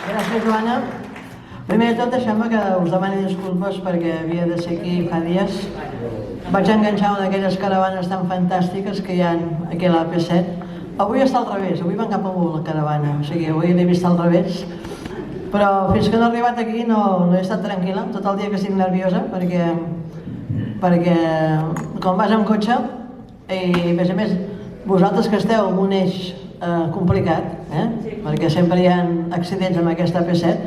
Gràcies, Joana. Primer de tot, deixeu-me que us demani disculpes perquè havia de ser aquí fa dies. Vaig enganxar una d'aquelles caravanes tan fantàstiques que hi ha aquí a l'AP7. Avui està al revés, avui van cap amunt la caravana, o sigui, avui l'he vist al revés. Però fins que no he arribat aquí no he estat tranquil·la, tot el dia que estic nerviosa, perquè quan vas amb cotxe, i a més a més, vosaltres que esteu en un eix complicat, perquè sempre hi ha accidents amb aquesta AP7,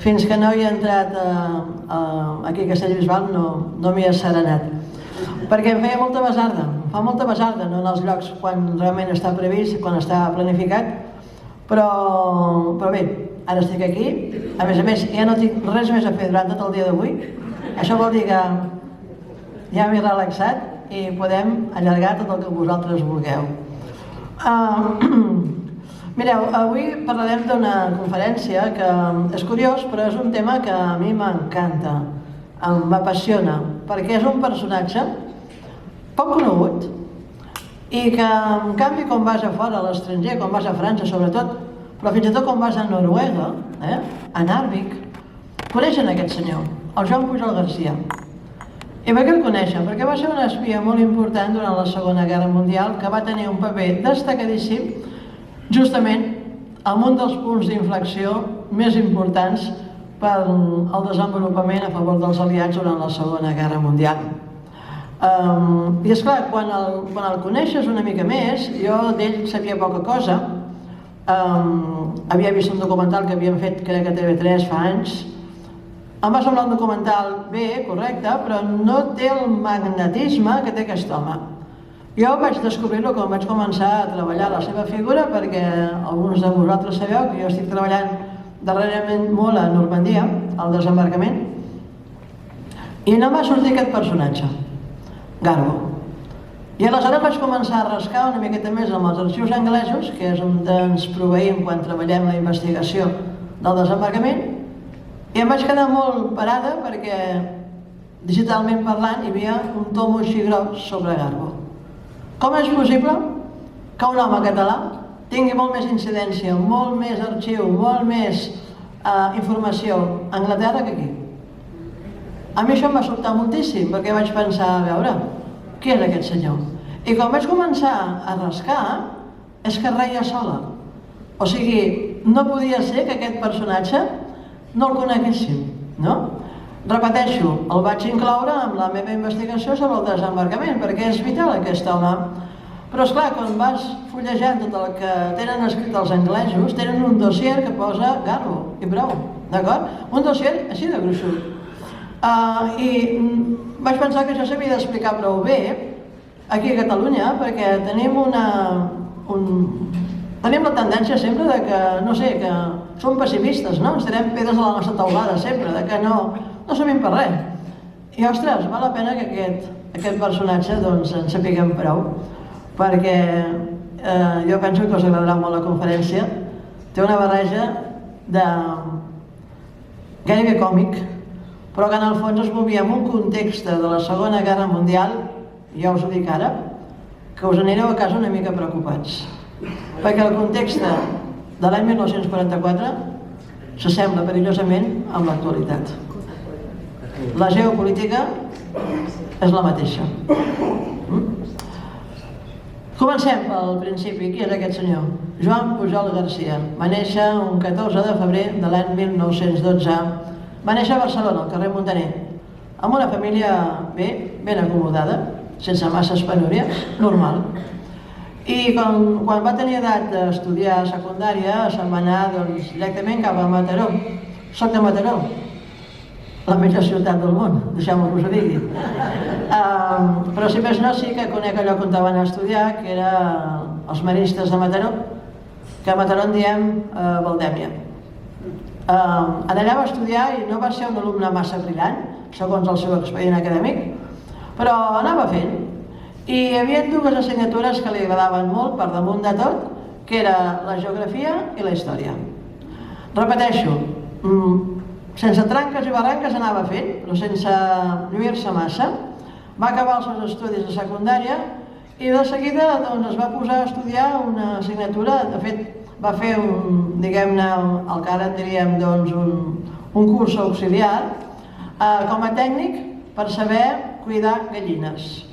fins que no hi he entrat aquí a Castellbisbal no m'hi he asserenat. Perquè em feia molta basarda, fa molta basarda, no en els llocs quan realment està previst, quan està planificat, però bé, ara estic aquí, a més ja no tinc res més a fer durant tot el dia d'avui, això vol dir que ja m'he relaxat i podem allargar tot el que vosaltres vulgueu. Mireu, avui parlarem d'una conferència que és curiós, però és un tema que a mi m'encanta, m'apassiona, perquè és un personatge poc conegut i que, en canvi, quan vas a fora, a l'estranger, quan vas a França sobretot, però fins i tot quan vas a Noruega, a Narvik, coneixen aquest senyor, el Joan Pujol Garcia. I per què el coneixen? Perquè va ser un espia molt important durant la Segona Guerra Mundial que va tenir un paper destacadíssim justament en un dels punts d'inflexió més importants per al desenvolupament a favor dels aliats durant la Segona Guerra Mundial. I esclar, quan el coneixes una mica més, jo d'ell sabia poca cosa, havia vist un documental que havien fet, crec que a TV3 fa anys. Em va semblar un documental bé, correcte, però no té el magnetisme que té aquest home. Jo vaig descobrir-lo quan vaig començar a treballar la seva figura, perquè alguns de vosaltres sabeu que jo estic treballant darrerament molt a Normandia, al desembarcament, i no va sortir aquest personatge, Garbo. I aleshores vaig començar a rascar una miqueta més amb els arxius anglesos, que és on ens proveïm quan treballem la investigació del desembarcament, i em vaig quedar molt parada perquè, digitalment parlant, hi havia un tomo així gros sobre Garbo. Com és possible que un home català tingui molt més incidència, molt més arxiu, molt més informació a Anglaterra que aquí? A mi això em va sobtar moltíssim, perquè vaig pensar, a veure, qui és aquest senyor? I quan vaig començar a rascar, és que reia sola. O sigui, no podia ser que aquest personatge no el coneguéssim, no? Repeteixo, el vaig incloure en la meva investigació sobre el desembarcament, perquè és vital aquest home. Però esclar, quan vas fullejant tot el que tenen escrit els anglesos, tenen un dossier que posa Garbo, i prou, d'acord? Un dossier així de gruixut. I vaig pensar que això s'havia d'explicar prou bé aquí a Catalunya, perquè tenim la tendència sempre de que, no sé, que som pessimistes, no? Ens tirem pedres a la nostra taulada sempre, de que no sabem per res. I, ostres, val la pena que aquest personatge ens sapiguem prou, perquè jo penso que us agradarà molt la conferència. Té una barreja de gairebé còmic, però que en el fons es movia en un context de la Segona Guerra Mundial, ja us ho dic ara, que us anireu a casa una mica preocupats. Perquè el context de l'any 1944 s'assembla perillosament amb l'actualitat. La geopolítica és la mateixa. Comencem pel principi. Qui és aquest senyor? Joan Pujol Garcia. Va néixer un 14 de febrer de l'any 1912. Va néixer a Barcelona, al carrer Muntaner, amb una família ben acomodada, sense masses penúries, normal. I quan va tenir edat d'estudiar secundària, se'n va anar directament cap a Mataró. Soc de Mataró, la millor ciutat del món, deixeu-me que us ho digui. Però si més no, sí que conec allò on van estudiar, que eren els maristes de Mataró, que a Mataró en diem Valdèmia. Allà va estudiar i no va ser un alumne massa brillant, segons el seu expedient acadèmic, però anava fent. I hi havia dues assignatures que li agradaven molt per damunt de tot, que era la geografia i la història. Repeteixo, sense tranques i barranques anava fent, però sense lluir-se massa. Va acabar els seus estudis de secundària i de seguida es va posar a estudiar una assignatura, de fet va fer diguem-ne, el que ara en diríem un curs auxiliar com a tècnic per saber cuidar gallines,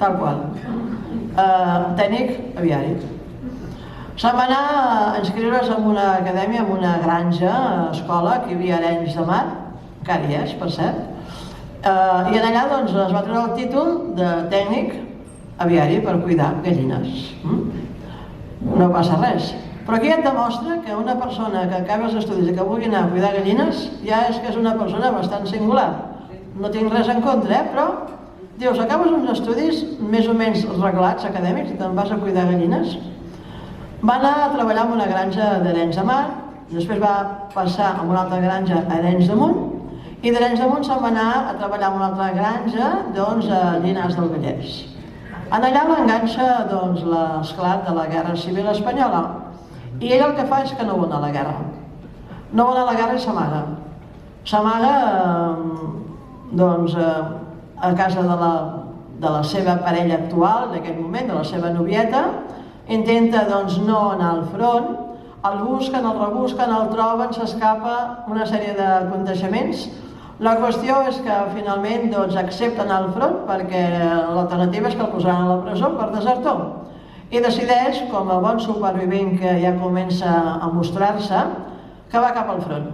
tal qual, tècnic aviari. Se'n va anar a inscriure's en una acadèmia, en una granja, escola, que hi havia a Arenys de Mar, encara hi és, per cert, i allà es va treure el títol de tècnic aviari per cuidar gallines. No passa res. Però aquí et demostra que una persona que acaba els estudis i que vulgui anar a cuidar gallines ja és que és una persona bastant singular. No tinc res en contra, però dius, acabes uns estudis més o menys reglats, acadèmics, i te'n vas a cuidar gallines. Va anar a treballar en una granja d'Arenys de Mar, després va passar a una altra granja a Arenys de Munt, i d'Arenys de Munt se'n va anar a treballar en una altra granja, a Llinars del Vallès. Allà l'enganxa l'esclat de la Guerra Civil Espanyola, i ell el que fa és que no vol anar a la guerra. No vol anar a la guerra i s'amaga. S'amaga a casa de la seva parella actual, en aquell moment, de la seva novieta, intenta no anar al front, el busquen, el rebusquen, el troben, s'escapa, una sèrie d'aconteixements. La qüestió és que finalment accepten el front perquè l'alternativa és que el posaran a la presó per desertor. I decideix, com a bon supervivent que ja comença a mostrar-se, que va cap al front.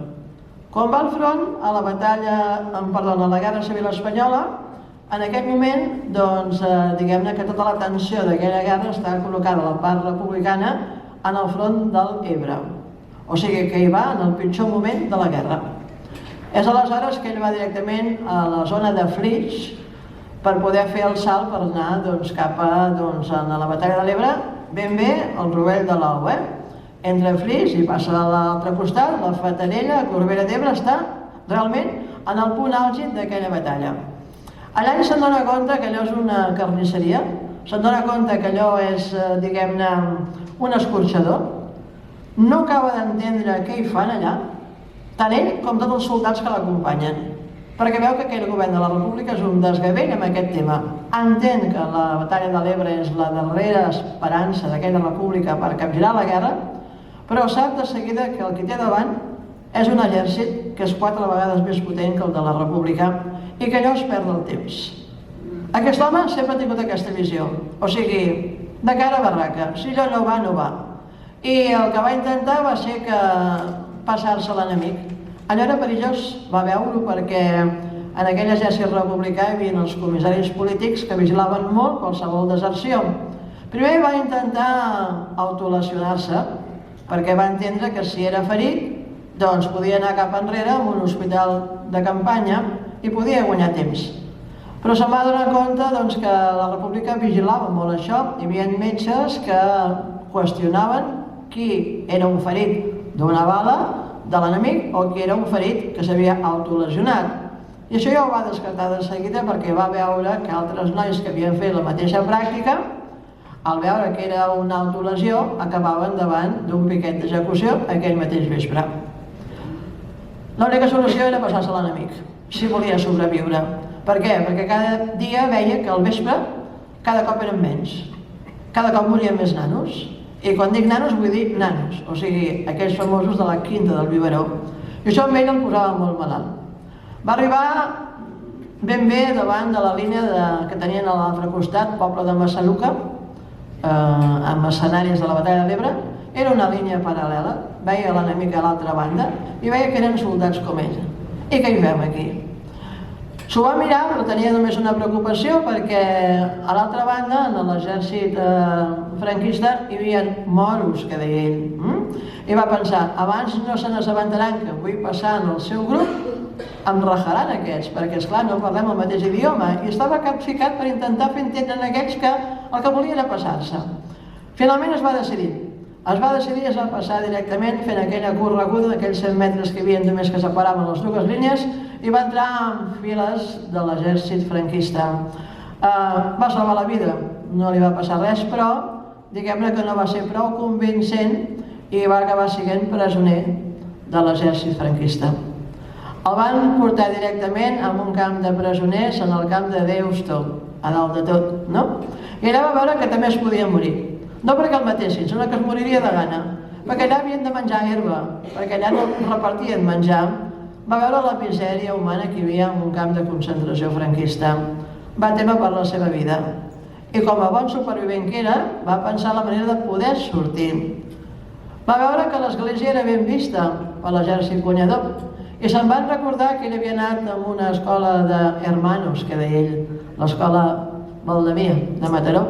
Quan va al front, a la Guerra Civil Espanyola, en aquell moment, diguem-ne que tota l'atenció d'aquella guerra està col·locada a la part republicana en el front del Ebre. O sigui que hi va en el pitjor moment de la guerra. És aleshores que ell va directament a la zona de Flix per poder fer el salt per anar cap a la batalla de l'Ebre, ben bé al rovell de l'Ou. Entre Flix i passa a l'altre costat, la Fatarella, a Corbera d'Ebre, està realment en el punt àlgid d'aquella batalla. Allà ell se'n dona compte que allò és una carnisseria, se'n dona compte que allò és, diguem-ne, un escorxador, no acaba d'entendre què hi fan allà, tant ell com tots els soldats que l'acompanyen, perquè veu que aquell govern de la República és un desgavell amb aquest tema. Entén que la batalla de l'Ebre és la darrera esperança d'aquella república per capgirar la guerra, però sap de seguida que el que té davant és un exèrcit que és 4 vegades més potent que el de la república i que allò es perd el temps. Aquest home sempre ha tingut aquesta visió, o sigui, de cara a barraca, si allò no va, no va. I el que va intentar va ser passar-se l'enemic. Allò era perillós, va veure-ho, perquè en aquell exèrcit republicà hi havia els comissaris polítics que vigilaven molt qualsevol deserció. Primer va intentar autolesionar-se, perquè va entendre que si era ferit, podia anar cap enrere a un hospital de campanya i podia guanyar temps. Però se'n va donar compte que la república vigilava molt això. Hi havia metges que qüestionaven qui era un ferit d'una bala de l'enemic o qui era un ferit que s'havia autolesionat. I això ja ho va descartar de seguida perquè va veure que altres nois que havien fet la mateixa pràctica, al veure que era una autolesió, acabaven davant d'un piquet d'execució aquell mateix vespre. L'única solució era passar-se a l'enemic, si volia sobreviure. Per què? Perquè cada dia veia que al vespre cada cop eren menys, cada cop morien més nanos. I quan dic nanos vull dir nanos, o sigui, aquells famosos de la quinta del biberó. I això amb ell el posava molt malalt. Va arribar ben bé davant de la línia que tenien a l'altre costat, poble de Massaluca, amb escenaris de la batalla de l'Ebre. Era una línia paral·lela, veia l'enemic a l'altra banda i veia que eren soldats com ell. I què hi fem aquí? S'ho va mirar, però tenia només una preocupació perquè a l'altra banda, en l'exèrcit franquista, hi havia moros, que deia ell. I va pensar, abans no se n'assabentaran que vull passar en el seu grup, em rajaran aquests, perquè esclar, no parlem el mateix idioma. I estava capficat per intentar fer entendre a aquells que el que volia era passar-se. Finalment es va decidir es va passar directament fent aquella correguda d'aquells 100 metres que hi havia només que separaven les dues línies i va entrar en files de l'exèrcit franquista. Va salvar la vida, no li va passar res, però diguem-ne que no va ser prou convincent i va acabar sent presoner de l'exèrcit franquista. El van portar directament a un camp de presoners en el camp de Deusto, a dalt de tot, no? I allà va veure que també es podia morir. No perquè el matessin, sinó que es moriria de gana. perquè allà havien de menjar herba, perquè allà no repartien menjar. Va veure la misèria humana que hi havia en un camp de concentració franquista. Va témer per la seva vida. I com a bon supervivent que era, va pensar la manera de poder sortir. Va veure que l'església era ben vista per l'exèrcit guanyador i se'n van recordar que ell havia anat a una escola d'hermanos, que deia ell, l'escola Valdemia de Mataró.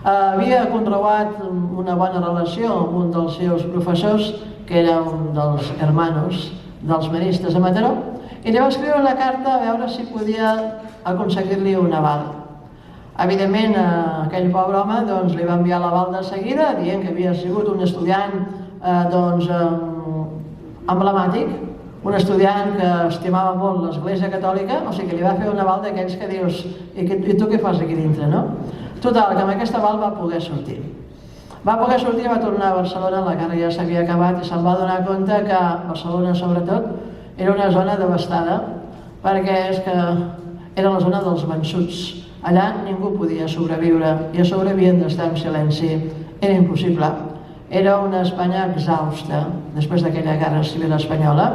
Havia conreuat una bona relació amb un dels seus professors, que era un dels hermanos dels maristes de Mataró, i li va escriure una carta a veure si podia aconseguir-li un aval. Evidentment, aquell pobre home li va enviar l'aval de seguida, dient que havia sigut un estudiant emblemàtic, un estudiant que estimava molt l'Església Catòlica, o sigui que li va fer un aval d'aquells que dius i tu què fas aquí dintre, no? Total, que amb aquest aval va poder sortir. Va poder sortir i va tornar a Barcelona, la guerra ja s'havia acabat i se'n va donar compte que Barcelona, sobretot, era una zona devastada, perquè és que era la zona dels vençuts. Allà ningú podia sobreviure i a sobre havien d'estar en silenci. Era impossible. Era una Espanya exhausta, després d'aquella guerra civil espanyola.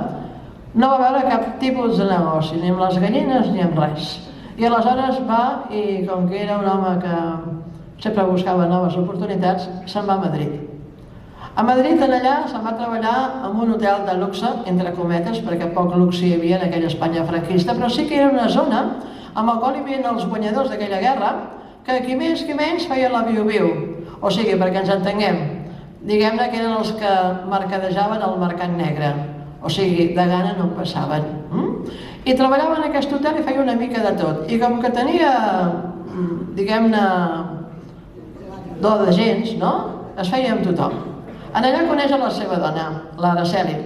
No va veure cap tipus de negoci, ni amb les gallines ni amb res. I aleshores va, i com que era un home que sempre buscava noves oportunitats, se'n va a Madrid. A Madrid, allà, se'n va treballar en un hotel de luxe, entre cometes, perquè poc luxe hi havia en aquella Espanya franquista, però sí que era una zona amb la qual hi havia els guanyadors d'aquella guerra, que qui més qui menys feia la viu-viu. O sigui, perquè ens entenguem, diguem-ne que eren els que mercadejaven al mercat negre. O sigui, de gana no en passaven. I treballava en aquest hotel i feia una mica de tot. I com que tenia, diguem-ne, do de gens, no? Es feia amb tothom. En allà coneix a la seva dona, l'Araceli.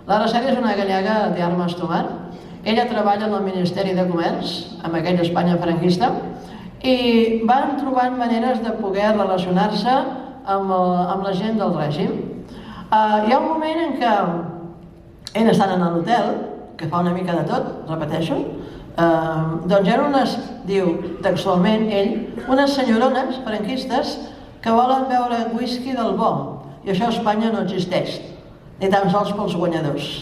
L'Araceli és una gallega d'armes tomar. Ella treballa en el Ministeri de Comerç, amb aquella Espanya franquista, i van trobant maneres de poder relacionar-se amb la gent del règim. Hi ha un moment en què ell estant en l'hotel, que fa una mica de tot, repeteixo, doncs eren unes, diu textualment ell, unes senyorones franquistes que volen beure whisky del bo, i això a Espanya no existeix, ni tan sols pels guanyadors.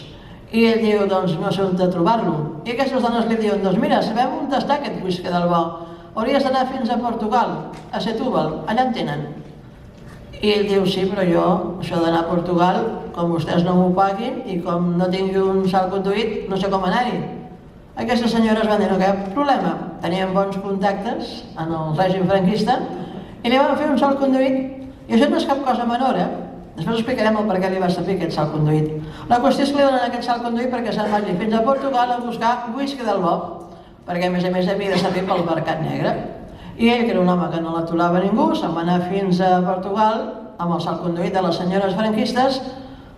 I ell diu, doncs no sé on trobar-lo. I aquestes dones li diuen, doncs mira, sabem on està aquest whisky del bo, hauries d'anar fins a Portugal, a Setúbal, allà en tenen. I ell diu, sí, però jo, això d'anar a Portugal, com vostès no m'ho paguin i com no tingui un salconduit, no sé com anar-hi. Aquestes senyores van dir, no cap problema, tenien bons contactes en el règim franquista i li van fer un salconduit, i això no és cap cosa menor, Després explicarem el per què li va servir aquest salconduit. La qüestió és que li donen aquest salconduit perquè se'n vagi fins a Portugal a buscar whisky del bo, perquè a més havia de servir pel mercat negre. I ell, que era un home que no l'aturava ningú, se'n va anar fins a Portugal amb el salconduit de les senyores franquistes,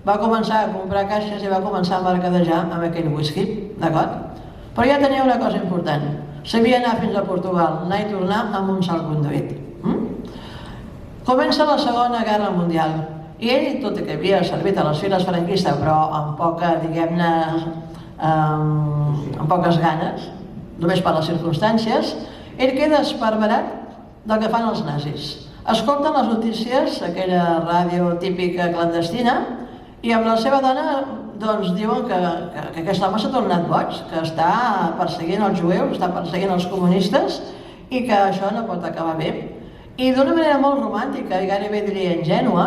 va començar a comprar caixes i va començar a mercadejar amb aquell whisky, d'acord? Però ja tenia una cosa important, sabia anar fins a Portugal, anar i tornar amb un salconduit. Comença la Segona Guerra Mundial i ell, tot i que havia servit a les files franquistes, però amb poca, diguem-ne, amb poques ganes, només per les circumstàncies, ell queda esparverat del que fan els nazis. Escolten les notícies, aquella ràdio típica clandestina, i amb la seva dona doncs diuen que aquest home s'ha tornat boig, que està perseguint els jueus, està perseguint els comunistes i que això no pot acabar bé. I d'una manera molt romàntica i gairebé diria ingènua,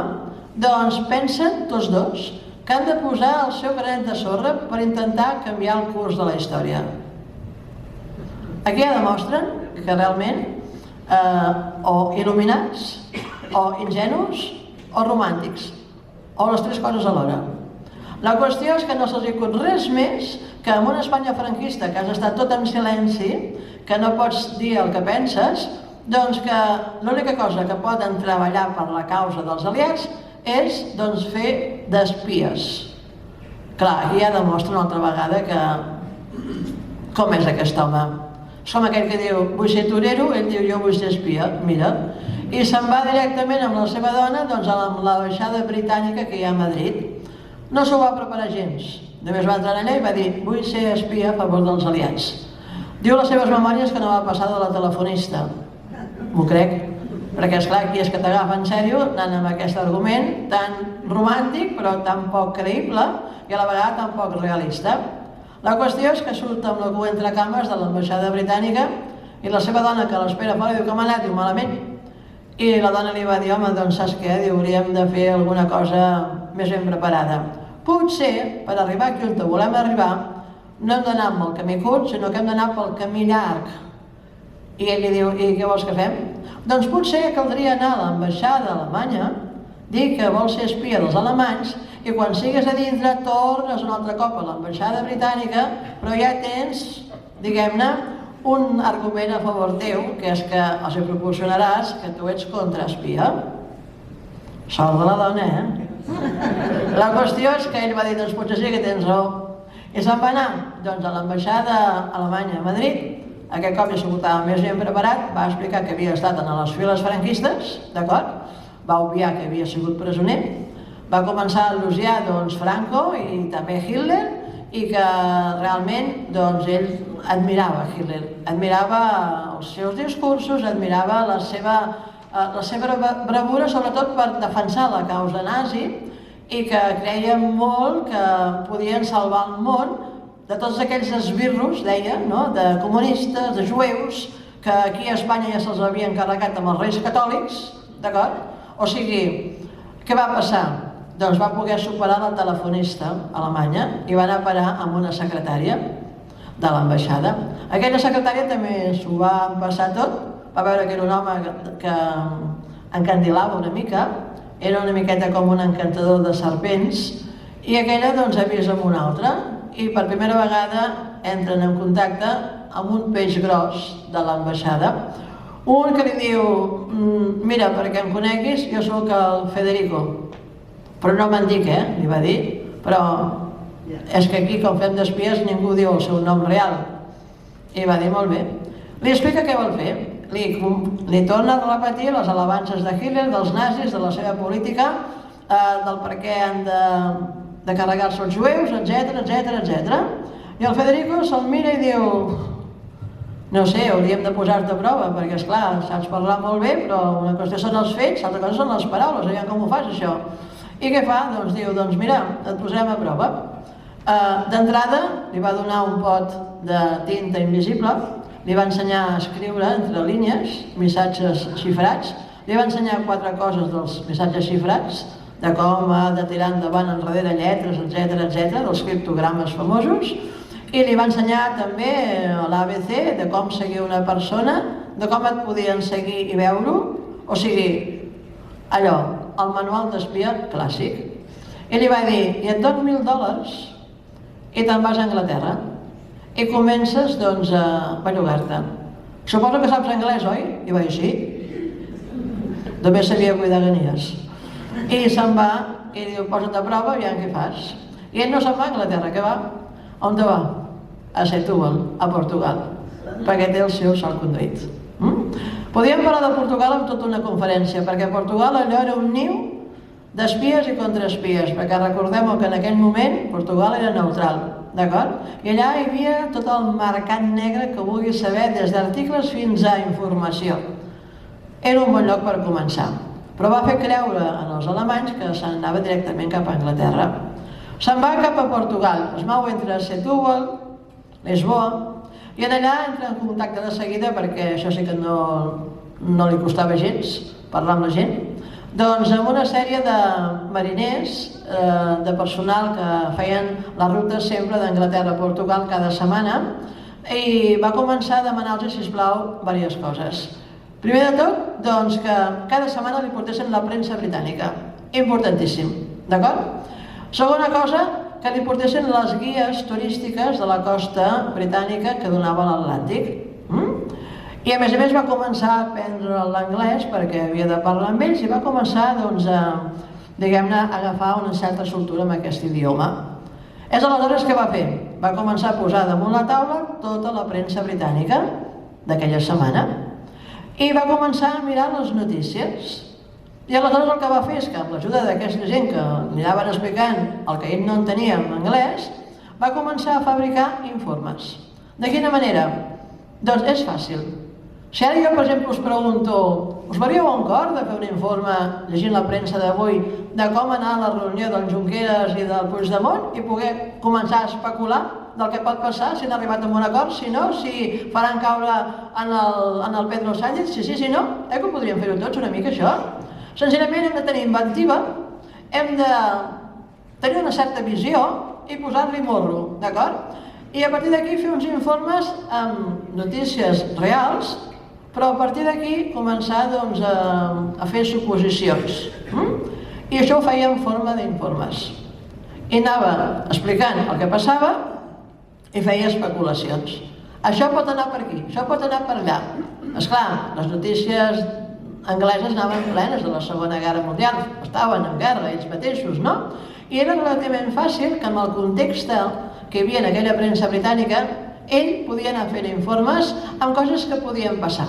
doncs pensen tots dos que han de posar el seu granet de sorra per intentar canviar el curs de la història. Aquí ja demostren que realment o il·luminats, o ingenus, o romàntics, o les tres coses alhora. La qüestió és que no se'ls acut res més que en una Espanya franquista que has estat tot en silenci, que no pots dir el que penses, doncs que l'única cosa que poden treballar per la causa dels aliats és doncs fer d'espies. Clar, aquí ja demostra una altra vegada que com és aquest home. Som aquell que diu, vull ser torero, ell diu, jo vull ser espia, mira. I se'n va directament amb la seva dona doncs, a l'ambaixada britànica que hi ha a Madrid. No s'ho va preparar gens. Només va entrar allà i va dir, vull ser espia a favor dels aliats. Diu les seves memòries que no va passar de la telefonista. M'ho crec, perquè esclar, aquí és que t'agafa en sèrio, anant amb aquest argument tan romàntic, però tan poc creïble i a la vegada tan poc realista. La qüestió és que surt amb la cua entre cames de l'ambaixada britànica i la seva dona, que l'espera fora, diu: com ha anat? Diu: malament. I la dona li va dir: home, doncs saps què? Diu: hauríem de fer alguna cosa més ben preparada. Potser, per arribar aquí on volem arribar, no hem d'anar amb el camí curt, sinó que hem d'anar pel camí llarg. I ell li diu: i què vols que fem? Doncs potser caldria anar a l'ambaixada alemanya, dir que vols ser espia dels alemanys, i quan sigues a dintre tornes un altre cop a l'ambaixada britànica, però ja tens, diguem-ne, un argument a favor teu, que és que els proporcionaràs que tu ets contraespia. Sort de la dona, La qüestió és que ell va dir: doncs potser sí que tens raó. I se'n va anar, doncs, a l'ambaixada alemanya a Madrid. Aquest cop ja s'ho més ben preparat, va explicar que havia estat en les files franquistes, d'acord? Va obviar que havia sigut presoner. Va començar a elogiar Franco i també Hitler, i que realment ell admirava Hitler, admirava els seus discursos, admirava la seva bravura, sobretot per defensar la causa nazi, i que creia molt que podien salvar el món de tots aquells esbirros, deia, de comunistes, de jueus, que aquí a Espanya ja se'ls havien carregat amb els reis catòlics, d'acord? O sigui, què va passar? Doncs va poder superar la telefonista alemanya i va anar a parar amb una secretària de l'ambaixada. Aquella secretària també s'ho va passar tot, va veure que era un home que encandilava una mica, era una miqueta com un encantador de serpents, i aquella doncs ha vist amb una altra, i per primera vegada entren en contacte amb un peix gros de l'ambaixada. Un que li diu: mira, perquè em coneguis, jo sóc el Federico. Però no me'n dic, li va dir, però és que aquí, com fem d'espies, ningú diu el seu nom real. I va dir: molt bé. Li explica què vol fer. Li torna a repetir les alabances de Hitler, dels nazis, de la seva política, del per què han de carregar-se els jueus, etc. I el Federico se'l mira i diu: no sé, hauríem de posar-te a prova, perquè, esclar, saps parlar molt bé, però una qüestió són els fets, l'altra cosa són les paraules, aviam com ho fas, això. I què fa? Doncs diu: doncs mira, et posarem a prova. D'entrada li va donar un pot de tinta invisible, li va ensenyar a escriure entre línies, missatges xifrats, li va ensenyar 4 coses dels missatges xifrats, de com ha de tirar endavant enrere lletres, etc., dels criptogrames famosos, i li va ensenyar també l'ABC, de com seguir una persona, de com et podien seguir i veure-ho, o sigui, allò, el manual d'espia clàssic. I li va dir: i et dono $1.000 i te'n vas a Anglaterra i comences, doncs, a bellugar-te. Suposo que saps anglès, oi? I va dir: sí. Només sabia cuidar ganies. I se'n va i diu: posa't a prova, aviam què fas. I ell no se'n va a Anglaterra, què va? On te va? A Setúbal, a Portugal, perquè té el seu salconduit. Podíem parlar de Portugal amb tota una conferència, perquè Portugal allò era un niu d'espies i contraespies, perquè recordem que en aquell moment Portugal era neutral, d'acord? I allà hi havia tot el mercat negre que vulguis saber, des d'articles fins a informació. Era un bon lloc per començar, però va fer creure als alemanys que se'n anava directament cap a Anglaterra. Se'n va cap a Portugal, es mou entre Setúbal, Lisboa, i allà entra en contacte de seguida, perquè això sí que no li costava gens parlar amb la gent, doncs amb una sèrie de mariners, de personal que feien la ruta sempre d'Anglaterra a Portugal cada setmana, i va començar a demanar-los, sisplau, diverses coses. Primer de tot, doncs, que cada setmana li portessin la premsa britànica, importantíssim, d'acord? Segona cosa, que li portessin les guies turístiques de la costa britànica que donava l'Atlàntic. I a més va començar a aprendre l'anglès perquè havia de parlar amb ells i va començar, doncs, diguem-ne, a agafar una certa soltura amb aquest idioma. És aleshores què va fer? Va començar a posar damunt la taula tota la premsa britànica d'aquella setmana i va començar a mirar les notícies. I aleshores el que va fer és que, amb l'ajuda d'aquesta gent que li anaven explicant el que ell no entenia en anglès, va començar a fabricar informes. De quina manera? Doncs és fàcil. Si ara jo, per exemple, us pregunto us faríeu un cor de fer un informe, llegint la premsa d'avui, de com anar a la reunió del Junqueras i del Puigdemont i poder començar a especular del que pot passar, si han arribat a un acord, si no, si faran caure en el Pedro Sánchez, si sí, si no, que podríem fer-ho tots una mica això. Senzillament hem de tenir inventiva, hem de tenir una certa visió i posar-li morro, d'acord? I a partir d'aquí fer uns informes amb notícies reals, però a partir d'aquí començar a fer suposicions. I això ho feia en forma d'informes. I anava explicant el que passava i feia especulacions. Això pot anar per aquí, això pot anar per allà. Esclar, les notícies angleses anaven plenes de la Segona Guerra Mundial, estaven en guerra ells mateixos, no? I era relativament fàcil que amb el context que hi havia en aquella premsa britànica, ell podia anar fent informes amb coses que podien passar.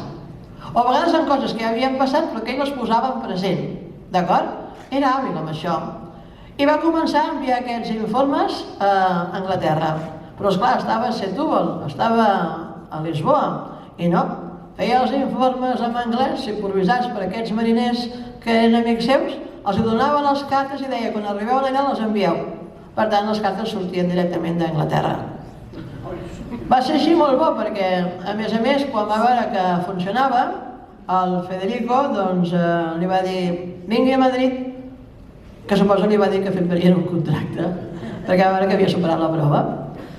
O a vegades amb coses que ja havien passat però que ell les posava en present, d'acord? Era hàbil amb això. I va començar a enviar aquests informes a Anglaterra. Però esclar, estava a Setúbal, estava a Lisboa, i no, feia els informes en anglès, supervisats per aquests mariners que eren amics seus, els donava les cartes i deia, quan arribeu allà les envieu. Per tant, les cartes sortien directament d'Anglaterra. Va ser així molt bo perquè, a més, quan va veure que funcionava, el Federico li va dir, vingui a Madrid, que suposo li va dir que firmarien un contracte, perquè va veure que havia superat la prova.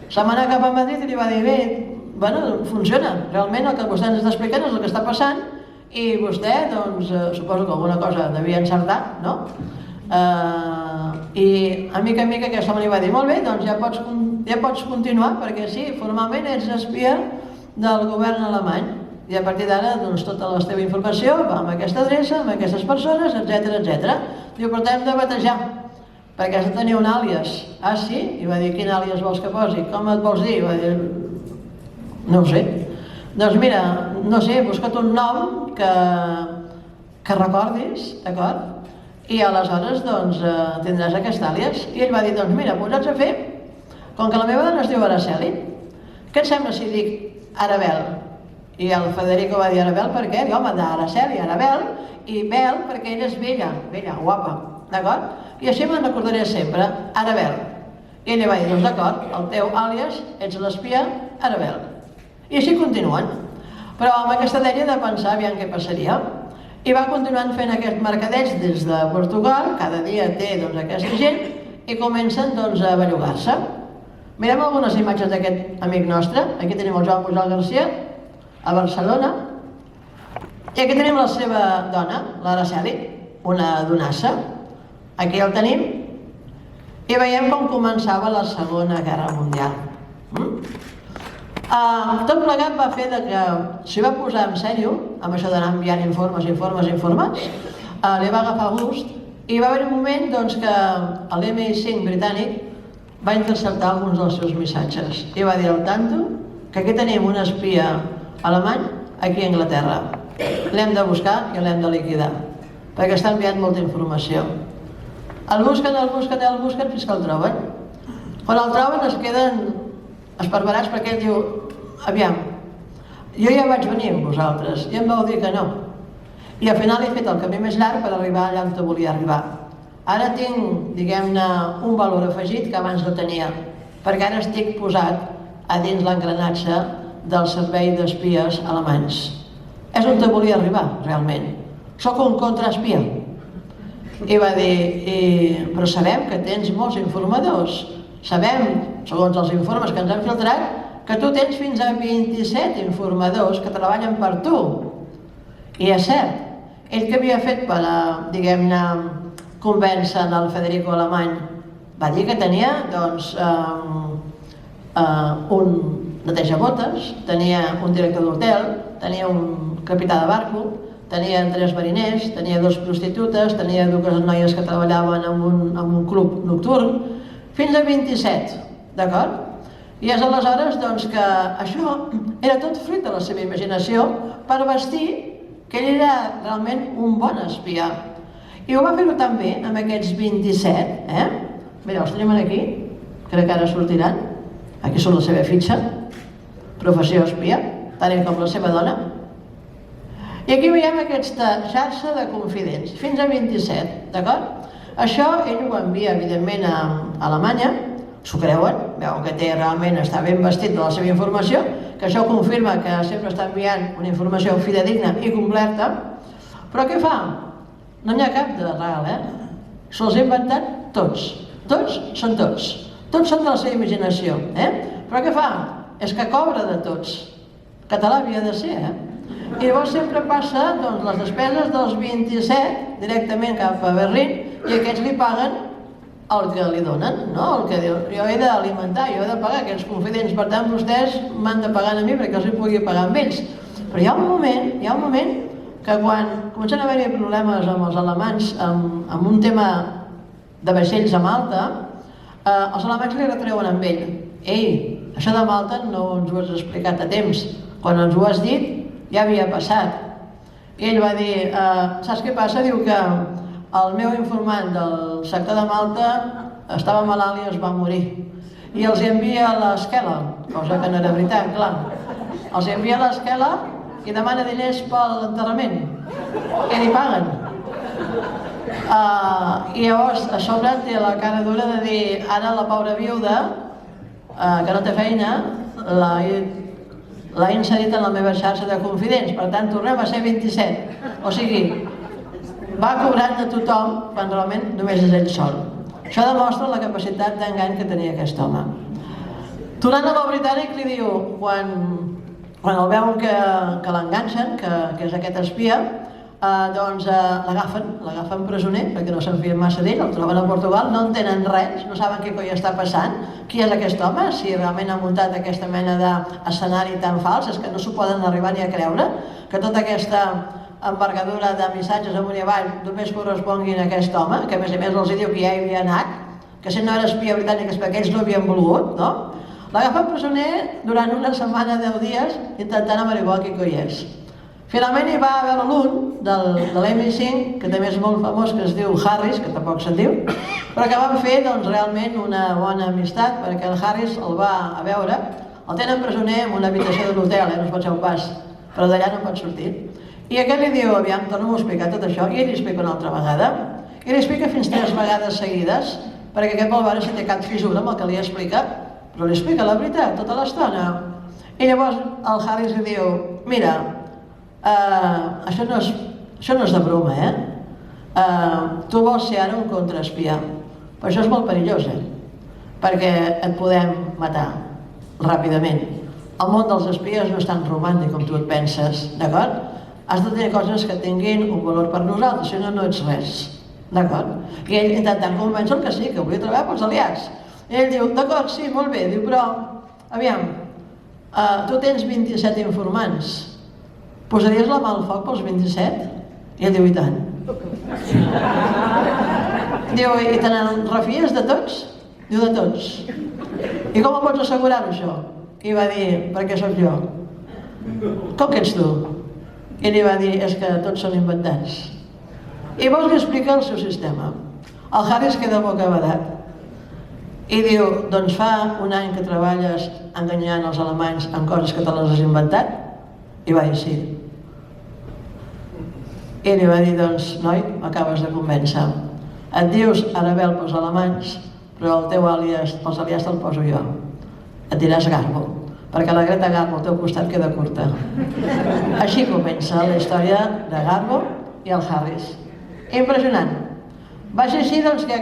Se'n va anar cap a Madrid i li va dir, bé, bueno, funciona, realment el que vostè ens està explicant és el que està passant i vostè, suposo que alguna cosa devia encertar, no? I a mica aquest home li va dir, molt bé, doncs ja pots continuar, perquè sí, formalment ets espia del govern alemany i a partir d'ara tota la teva informació va amb aquesta adreça, amb aquestes persones, etc. Diu, però t'hem de batejar, perquè has de tenir un àlies. Ah, sí? I va dir, quin àlies vols que posi? Com et vols dir? Va dir, no ho sé. Doncs mira, no sé, busca't un nom que recordis, d'acord? I aleshores tindràs aquest àlies. I ell va dir, doncs mira, posats a fer, com que la meva dona es diu Araceli, què et sembla si dic Arabel? I el Federico va dir Arabel per què? Diu, home, d'Araceli, Arabel, i Bel perquè ella és bella, guapa, d'acord? I així me'n recordaré sempre, Arabel. I ell li va dir, doncs d'acord, el teu àlies, ets l'espia Arabel. I així continuen. Però amb aquesta dèria de pensar aviam què passaria. I va continuant fent aquests mercadets des de Portugal, cada dia té aquesta gent, i comencen a bellugar-se. Mirem algunes imatges d'aquest amic nostre. Aquí tenim el Joan Pujol Garcia, a Barcelona. I aquí tenim la seva dona, l'Araceli, una donassa. Aquí el tenim. I veiem com començava la Segona Guerra Mundial. Tot plegat va fer que s'hi va posar en sèrio, amb això d'anar enviant informes, li va agafar gust, i va haver un moment que l'MI5 britànic va interceptar alguns dels seus missatges i va dir al tanto que aquí tenim un espia alemany aquí a Anglaterra. L'hem de buscar i l'hem de liquidar, perquè està enviant molta informació. El busquen fins que el troben. Quan el troben es queden esparverats perquè ell diu, aviam, jo ja vaig venir amb vosaltres i em vau dir que no. I al final he fet el camí més llarg per arribar allà on volia arribar. Ara tinc, diguem-ne, un valor afegit que abans no tenia, perquè ara estic posat a dins l'engranatge del servei d'espies alemanys. És on volia arribar, realment. Soc un contraespia. I va dir, però sabem que tens molts informadors. Sabem, segons els informes que ens han filtrat, que tu tens fins a 27 informadors que treballen per tu. I és cert, ell que havia fet per, diguem-ne, convèncer el Federico alemany, va dir que tenia, un netejabotes, tenia un director d'hotel, tenia un capità de barco, tenia 3 mariners, tenia 2 prostitutes, tenia 2 noies que treballaven en un club nocturn, fins a 27, d'acord? I és aleshores que això era tot fruit de la seva imaginació per vestir que ell era realment un bon espià. I ho va fer-ho tan bé amb aquests 27, Mira, els tenim aquí, crec que ara sortiran. Aquí surt la seva fitxa, professió espia, tant ell com la seva dona. I aquí veiem aquesta xarxa de confidents, fins a 27, d'acord? Això ell ho envia, evidentment, a Alemanya, s'ho creuen, veuen que realment està ben vestit de la seva informació, que això confirma que sempre està enviant una informació fidedigna i completa, però què fa? No n'hi ha cap de real, se'ls ha inventat tots, tots són de la seva imaginació, però què fa? És que cobra de tots, català havia de ser, I llavors sempre passa les despeses dels 27 directament cap a Berlín i aquests li paguen el que li donen, no? El que diu, jo he d'alimentar, jo he de pagar aquests confidents, per tant vostès m'han de pagar a mi perquè els hi pugui pagar amb ells. Però hi ha un moment que quan comencen a haver-hi problemes amb els alemanys amb un tema de vaixells a Malta, els alemanys li retreuen amb ell. Ei, això de Malta no ens ho has explicat a temps, quan ens ho has dit ja havia passat. I ell va dir, saps què passa? Diu que el meu informant del sector de Malta estava malalt i es va morir. I els envia a l'esquela, cosa que no era veritat, clar. Els envia a l'esquela i demana diners per l'enterrament. I li paguen. I llavors a sobre té la cara dura de dir, ara la pobra viuda, que no té feina, l'ha inserit en la meva xarxa de confidents, per tant tornem a ser 27. O sigui, va cobrant de tothom quan realment només és ell sol. Això demostra la capacitat d'engany que tenia aquest home. Tornant a l'Ou Britànic li diu, quan el veuen que l'enganxen, que és aquest espia, doncs l'agafen presoner perquè no se'n fien massa d'ell, el troben a Portugal, no entenen res, no saben què coi està passant, qui és aquest home, si realment ha muntat aquesta mena d'escenari tan fals, és que no s'ho poden arribar ni a creure, que tota aquesta envergadura de missatges amunt i avall només corresponguin a aquest home, que a més els diu que ja hi havia anat, que si no era espia britànic és perquè ells no havien volgut, no? L'agafen presoner durant una setmana, 10 dies, intentant averiguar qui coi és. Finalment hi va haver l'un de l'MI5, que també és molt famós, que es diu Harris, que tampoc se'n diu, però que van fer realment una bona amistat, perquè el Harris el va a veure, el tenen presoner en una habitació de l'hotel, no es pot ser un pas, però d'allà no pot sortir. I aquest li diu, aviam, torna-m'ho a explicar tot això, i ell li explica una altra vegada, i li explica fins 3 vegades seguides, perquè aquest vol veure si té cap fissura amb el que li explica, però li explica la veritat tota l'estona. I llavors el Harris li diu, mira, això no és de broma, tu vols ser ara un contraespia, però això és molt perillós, perquè et podem matar ràpidament. El món dels espies no és tan romàntic com tu et penses, d'acord? Has de tenir coses que tinguin un valor per nosaltres, si no, no ets res, d'acord? I ell intentant convèncer que sí, que volia treballar pels aliats. I ell diu, d'acord, sí, molt bé, diu, però, aviam, tu tens 27 informants, posaries la mà al foc pels 27? I ell diu, i tant. Diu, i te refies de tots? Diu, de tots. I com ho pots assegurar-ho, això? I va dir, perquè sóc jo. Com que ets tu? I li va dir, és que tots són inventats. I vols li explicar el seu sistema. El Harris queda bocabadat. I diu, doncs fa un any que treballes enganyant els alemanys amb coses que te les has inventat? I va dir, sí. I li va dir, doncs, noi, m'acabes de convèncer. Et dius Arabel pels alemanys, però el teu àlies, pels aliats te'l poso jo. Et diràs Garbo, perquè la Greta Garbo al teu costat queda curta. Així comença la història de Garbo i el Harris. Impressionant. Va ser així doncs que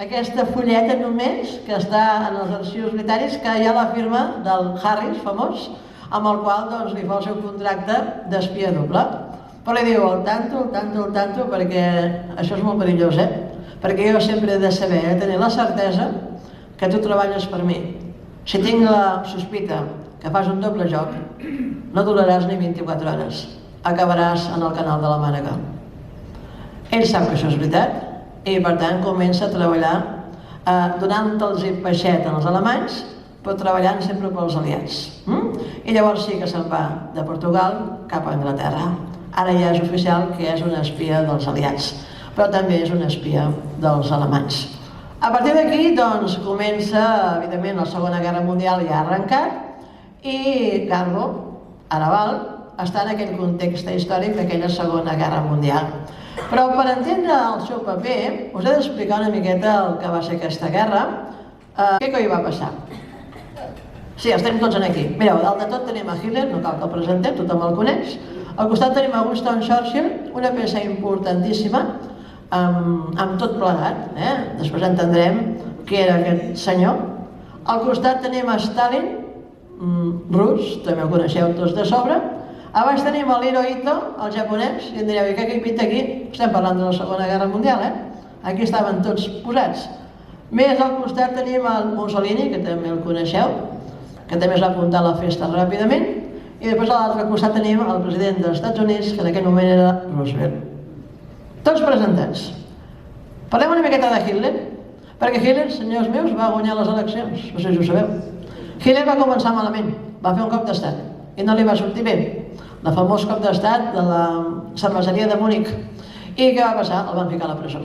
aquesta fulleta només, que està en els arxius britànics, que hi ha la firma del Harris, famós, amb el qual doncs, li fa el seu contracte d'espia doble. Però li diu, al tanto, perquè això és molt perillós, perquè jo sempre he de saber, he de tenir la certesa que tu treballes per mi. Si tinc la sospita que fas un doble joc, no duraràs ni 24 hores, acabaràs en el canal de la Mànega. Ell sap que això és veritat i per tant comença a treballar donant-los peixet als alemanys, però treballant sempre pels aliats. I llavors sí que se'n va de Portugal cap a Anglaterra. Ara ja és oficial que és una espia dels aliats, però també és una espia dels alemanys. A partir d'aquí, doncs, comença, evidentment, la Segona Guerra Mundial ja ha arrencat i Garbo, Arabal, està en aquell context històric d'aquella Segona Guerra Mundial. Però per entendre el seu paper, us he d'explicar una miqueta el que va ser aquesta guerra. Què hi va passar? Sí, estem tots aquí. Mireu, dalt de tot tenim a Hitler, no cal que el presentem, tothom el coneix. Al costat tenim a Winston Churchill, una peça importantíssima, amb tot plegat. Després entendrem qui era aquest senyor. Al costat tenim a Stalin, rus, també ho coneixeu tots de sobre. A baix tenim a Hirohito, el japonès, i em direu, i què hi pinta aquí? Estem parlant de la Segona Guerra Mundial, Aquí estaven tots posats. Més al costat tenim el Mussolini, que també el coneixeu, que també es va apuntar a la festa ràpidament, i després a l'altre costat tenim el president dels Estats Units, que en aquell moment era Roosevelt. Tots presentats. Parlem una miqueta de Hitler, perquè Hitler, senyors meus, va guanyar les eleccions, no sé si ho sabeu. Hitler va començar malament, va fer un cop d'estat, i no li va sortir bé. El famós cop d'estat de la cerveseria de Múnich. I què va passar? El van ficar a la presó.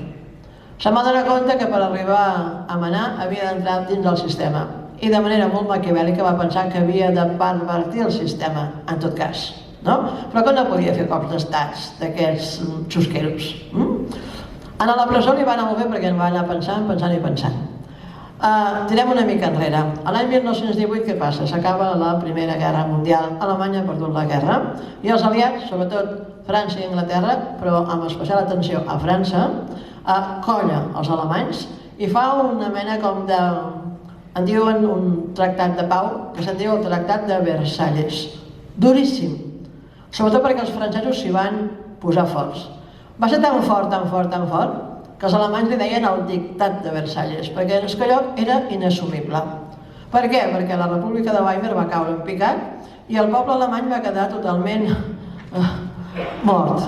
Se'n va donar compte que per arribar a manar havia d'entrar dins del sistema. I de manera molt maquiavèlica va pensar que havia de pervertir el sistema, en tot cas. Però que no podia fer cops d'estats d'aquests xusqueros. Anar a la presó li va anar molt bé perquè en va anar pensant i pensant. Tirem una mica enrere. L'any 1918 què passa? S'acaba la Primera Guerra Mundial. Alemanya ha perdut la guerra i els aliats, sobretot França i Anglaterra, però amb especial atenció a França, colla els alemanys i fa una mena com de... en diuen un tractat de pau que se'n diu el Tractat de Versalles. Duríssim. Sobretot perquè els francesos s'hi van posar forts. Va ser tan fort que els alemanys li deien el dictat de Versalles, perquè és que allò era inassumible. Per què? Perquè la República de Weimar va caure en picat i el poble alemany va quedar totalment mort.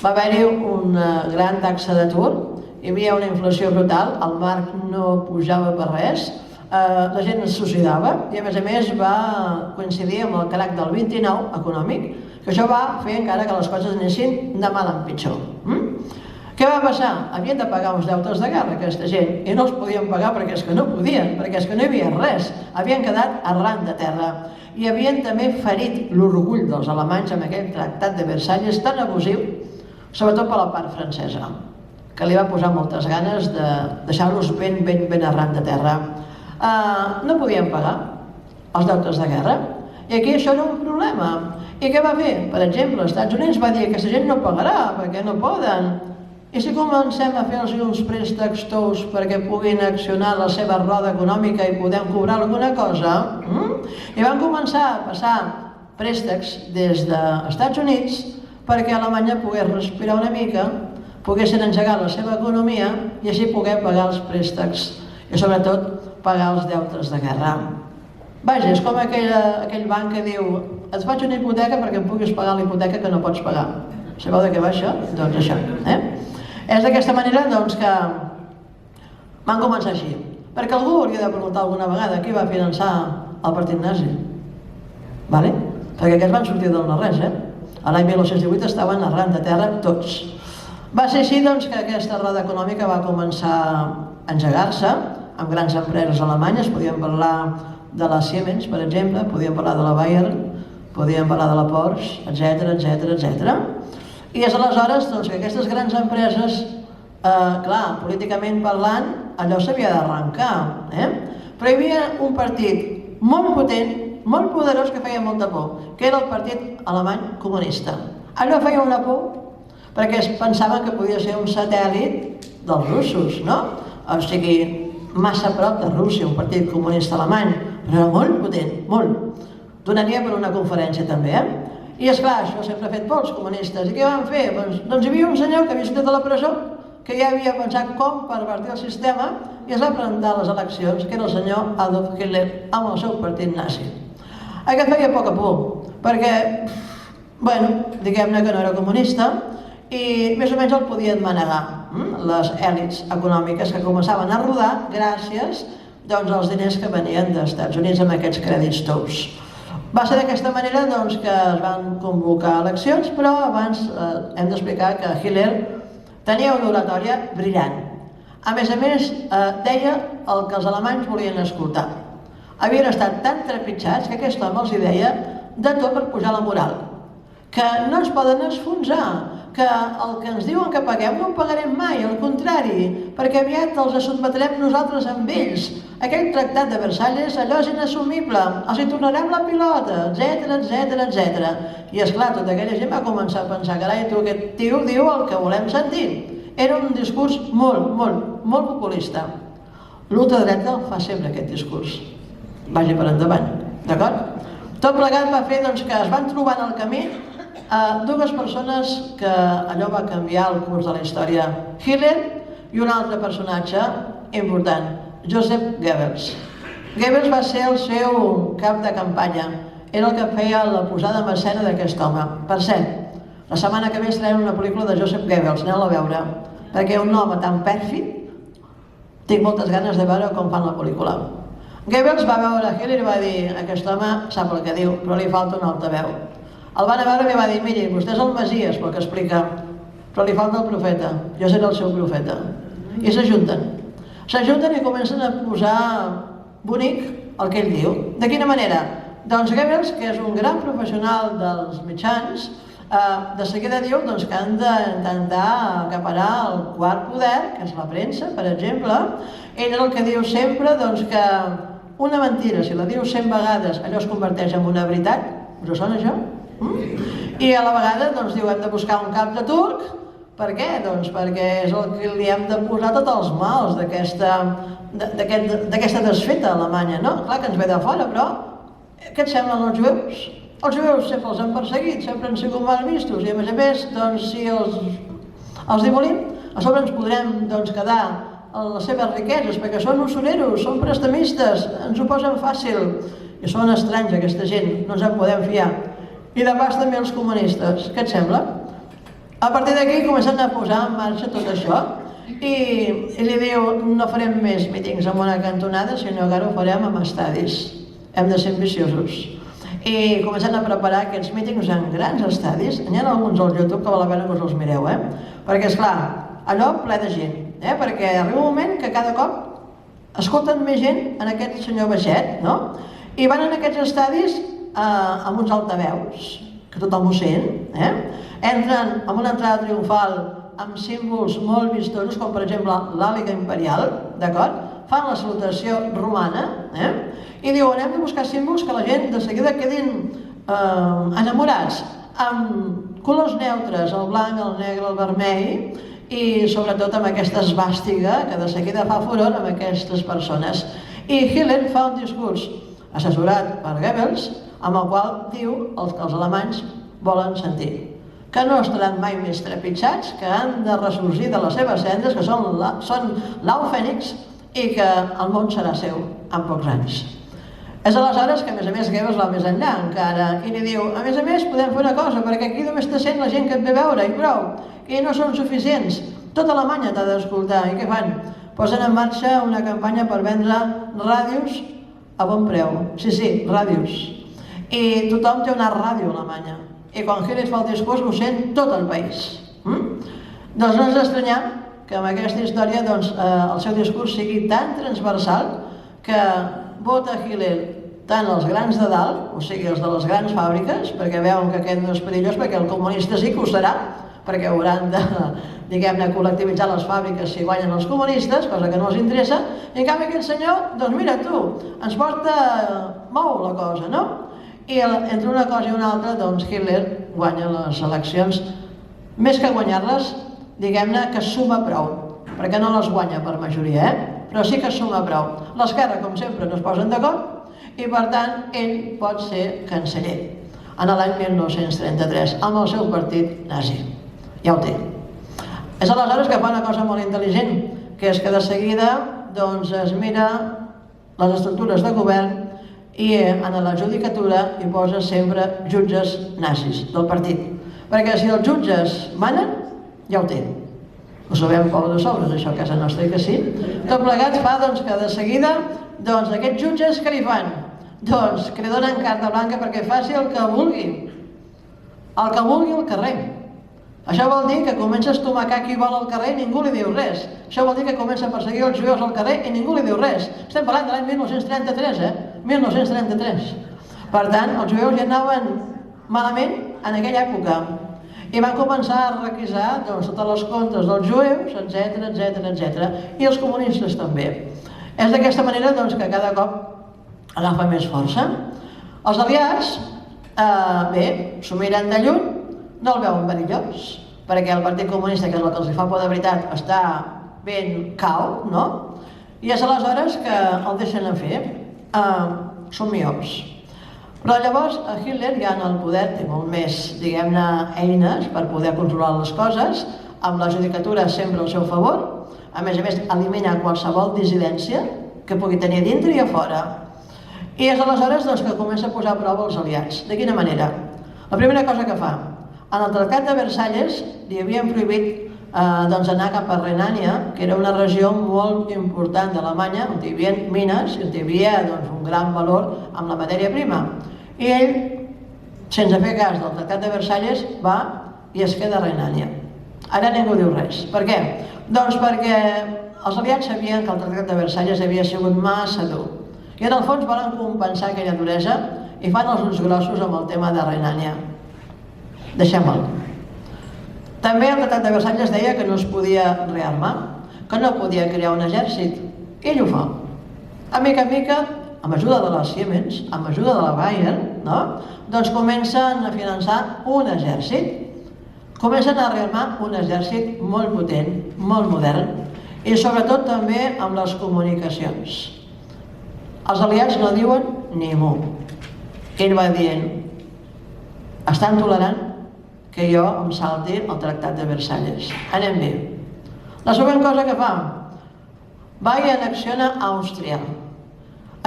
Va haver-hi una gran taxa d'atur, hi havia una inflació brutal, el marc no pujava per res, la gent es suïcidava i a més va coincidir amb el crac del 29 econòmic, que això va fer encara que les coses anessin de mal en pitjor. Què va passar? Havien de pagar uns deutes de guerra, aquesta gent, i no els podien pagar perquè és que no podien, perquè és que no hi havia res. Havien quedat arran de terra i havien també ferit l'orgull dels alemanys amb aquell tractat de Versalles tan abusiu, sobretot per la part francesa, que li va posar moltes ganes de deixar-los ben arran de terra. No podien pagar els deutes de guerra i aquí això era un problema. I què va fer? Per exemple, els Estats Units va dir que aquesta gent no pagarà perquè no poden. I si comencem a fer-los uns préstecs tous perquè puguin accionar la seva roda econòmica i podem cobrar alguna cosa? I van començar a passar préstecs des dels Estats Units perquè Alemanya pogués respirar una mica, poguessin engegar la seva economia i així poder pagar els préstecs i sobretot pagar els deutes de guerra. Vaja, és com aquell banc que diu et faig una hipoteca perquè em puguis pagar la hipoteca que no pots pagar. Sabeu de què va això? Doncs això. És d'aquesta manera que van començar així. Perquè algú hauria de preguntar alguna vegada qui va finançar el partit nazi. Perquè aquests van sortir del no-res. L'any 1918 estaven arran de terra tots. Va ser així que aquesta roda econòmica va començar a engegar-se amb grans empreses alemanyes. Podíem parlar de la Siemens, per exemple, podíem parlar de la Bayer, podíem parlar de la Porsche, etc. I és aleshores que aquestes grans empreses, clar, políticament parlant, allò s'havia d'arrencar. Però hi havia un partit molt potent, molt poderós, que feia molta por, que era el Partit Alemany Comunista. Allò feia una por, perquè es pensaven que podia ser un satèl·lit dels russos, no? O sigui, massa a prop de Rússia, un partit comunista alemany, però era molt potent, molt. Donaria per una conferència també, I esclar, això sempre ha fet por els comunistes. I què van fer? Doncs hi havia un senyor que havia sortit de la presó, que ja havia pensat com pervertir el sistema i es va presentar a les eleccions, que era el senyor Adolf Hitler amb el seu partit nazi. Aquest feia poca por, perquè, diguem-ne que no era comunista i més o menys el podien manegar les èlits econòmiques que començaven a rodar gràcies als diners que venien dels Estats Units amb aquests crèdits tous. Va ser d'aquesta manera que es van convocar eleccions, però abans hem d'explicar que Hitler tenia una oratòria brillant. A més, deia el que els alemanys volien escoltar. Havien estat tan trepitjats que aquest home els deia de tot per pujar la moral. que no ens poden enfonsar, que el que ens diuen que paguem no ho pagarem mai, al contrari, perquè aviat els sotmetrem nosaltres amb ells. Aquell tractat de Versalles, allò és inassumible, els hi tornarem la pilota, etc. I esclar, tota aquella gent va començar a pensar, carai, tu, aquest tio diu el que volem sentir. Era un discurs molt populista. L'ultradreta fa sempre aquest discurs. Vagi per endavant, d'acord? Tot plegat va fer que es van trobar en el camí dues persones que allò va canviar el curs de la història. Hitler i un altre personatge important, Joseph Goebbels. Goebbels va ser el seu cap de campanya, era el que feia la posada en escena d'aquest home. Per cert, la setmana que ve estarem una pel·lícula de Joseph Goebbels, aneu-la a veure, perquè un home tan pèrfid, tinc moltes ganes de veure com fan la pel·lícula. Goebbels va veure Hitler i va dir, aquest home sap el que diu, però li falta un altaveu. El van a veure i li va dir, miri, vostè és el Messies, pel que explica, però li falta el profeta, jo seré el seu profeta. I s'ajunten i comencen a posar bonic el que ell diu. De quina manera? Doncs Goebbels, que és un gran professional dels mitjans, de seguida diu que han d'intentar acaparar el quart poder, que és la premsa, per exemple. Ell és el que diu sempre que una mentira, si la diu 100 vegades, allò es converteix en una veritat. Us sona això? I a la vegada diu hem de buscar un cap de turc. Per què? Doncs perquè és el que li hem de posar tots els mals d'aquesta desfeta a Alemanya, no? Clar que ens ve de fora, però què et semblen els jueus? Els jueus sempre els han perseguit, sempre han sigut mal vistos i a més, si els divolim, a sobre ens podrem quedar en les seves riqueses, perquè són usureros, són prestamistes, ens ho posen fàcil i són estranys aquesta gent, no ens en podem fiar. I de pas també els comunistes, què et sembla? A partir d'aquí comencen a posar en marxa tot això i li diu no farem més mítings en una cantonada, sinó que ara ho farem en estadis, hem de ser ambiciosos. I comencen a preparar aquests mítings en grans estadis, n'hi ha alguns al YouTube que val la pena que us els mireu, perquè esclar, allò ple de gent, perquè arriba un moment que cada cop escolten més gent en aquest senyor baixet, no? I van en aquests estadis amb uns altaveus, que tothom ho sent, entren amb una entrada triomfal amb símbols molt vistosos, com per exemple l'àliga imperial, d'acord? Fan la salutació romana, i diuen hem de buscar símbols que la gent de seguida quedin enamorats, amb colors neutres, el blanc, el negre, el vermell, i sobretot amb aquesta esvàstiga que de seguida fa furor amb aquestes persones. I Hitler fa un discurs assessorat per Goebbels, amb el qual diu el que els alemanys volen sentir, que no estaran mai més trepitjats, que han de ressorgir de les seves cendres, que són l'au fènix i que el món serà seu en pocs anys. És aleshores que, a més, Goebbels va més enllà encara i li diu, a més, podem fer una cosa, perquè aquí només te sent la gent que et ve a veure i prou, i no són suficients. Tota Alemanya t'ha d'escoltar. I què fan? Posen en marxa una campanya per vendre ràdios a bon preu. Sí, ràdios. I tothom té una ràdio a Alemanya. I quan Hitler fa el discurs ho sent tot el país. Doncs no ens estranyem que amb aquesta història el seu discurs sigui tan transversal que vota Hitler tant els grans de dalt, o sigui els de les grans fàbriques, perquè veuen que aquest no és perillós, perquè el comunista sí que ho serà, perquè hauran de, diguem-ne, col·lectivitzar les fàbriques si guanyen els comunistes, cosa que no els interessa, i en canvi aquest senyor, doncs mira tu, ens mou la cosa, no? I entre una cosa i una altra, doncs Hitler guanya les eleccions, més que guanyar-les, diguem-ne que suma prou, perquè no les guanya per majoria, però sí que suma prou. L'esquerra, com sempre, no es posen d'acord i, per tant, ell pot ser canceller en l'any 1933 amb el seu partit nazi. Ja ho té. És aleshores que fa una cosa molt intel·ligent, que és que de seguida es mira les estructures de govern i en la judicatura hi posa sempre jutges nazis del partit. Perquè si els jutges manen, ja ho té. Ho sabem prou de sobres, això a casa nostra, i que sí. Tot plegat fa que de seguida aquests jutges què li fan? Doncs que li donen carta blanca perquè faci el que vulgui. El que vulgui al carrer. Això vol dir que comença a estomacar qui vol al carrer i ningú li diu res. Això vol dir que comença a perseguir els jueus al carrer i ningú li diu res. Estem parlant de l'any 1933, 1933. Per tant, els jueus ja anaven malament en aquella època i van començar a requisar tots els comptes dels jueus, etc. I els comunistes també. És d'aquesta manera que cada cop agafa més força. Els aliats, bé, s'ho miren de lluny, no el veuen perillós, perquè el Partit Comunista, que és el que els fa por de veritat, està ben cau, no? I és aleshores que el deixen fer. Són miops. Però llavors Hitler ja en el poder té molt més, diguem-ne, eines per poder controlar les coses, amb la judicatura sempre al seu favor, a més elimina qualsevol dissidència que pugui tenir dintre i a fora. I és aleshores que comença a posar a prova els aliats. De quina manera? La primera cosa que fa, en el Tractat de Versalles li havien prohibit anar cap a Renània, que era una regió molt important d'Alemanya, on hi havia mines i on hi havia un gran valor amb la matèria prima. I ell, sense fer cas del Tractat de Versalles, va i es queda a Renània. Ara ningú diu res. Per què? Doncs perquè els aliats sabien que el Tractat de Versalles havia sigut massa dur. I en el fons volen compensar aquella duresa i fan els ulls grossos amb el tema de Renània. Deixem-el. També el Tractat de Versalles deia que no es podia rearmar, que no podia crear un exèrcit. I ell ho fa. A mica en mica, amb ajuda de la Siemens, amb ajuda de la Bayer, doncs comencen a finançar un exèrcit. Comencen a rearmar un exèrcit molt potent, molt modern, i sobretot també amb les comunicacions. Els aliats no diuen ni mu. Ell va dient, estan tolerant que jo em salti el Tractat de Versalles. Anem bé. La següent cosa que fa, va i annexiona Àustria.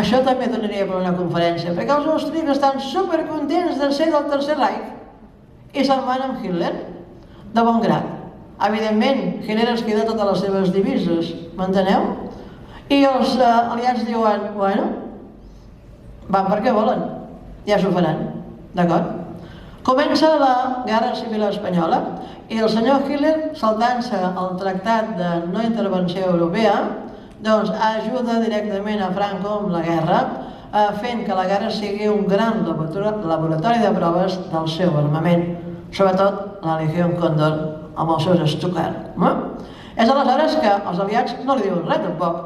Això també donaria per una conferència, perquè els austríacs estan supercontents de ser del Tercer Reich i se'n van amb Hitler, de bon grat. Evidentment, Hitler es queda totes les seves divises, m'enteneu? I els aliats diuen, bueno, van perquè volen, ja s'ho faran, d'acord? Comença la Guerra Civil Espanyola i el senyor Hitler, saltant-se el Tractat de No Intervenció Europea, doncs ajuda directament a Franco amb la guerra, fent que la guerra sigui un gran laboratori de proves del seu armament, sobretot la Legió Còndor amb els seus Stuka. És aleshores que els aliats no li diuen res tampoc.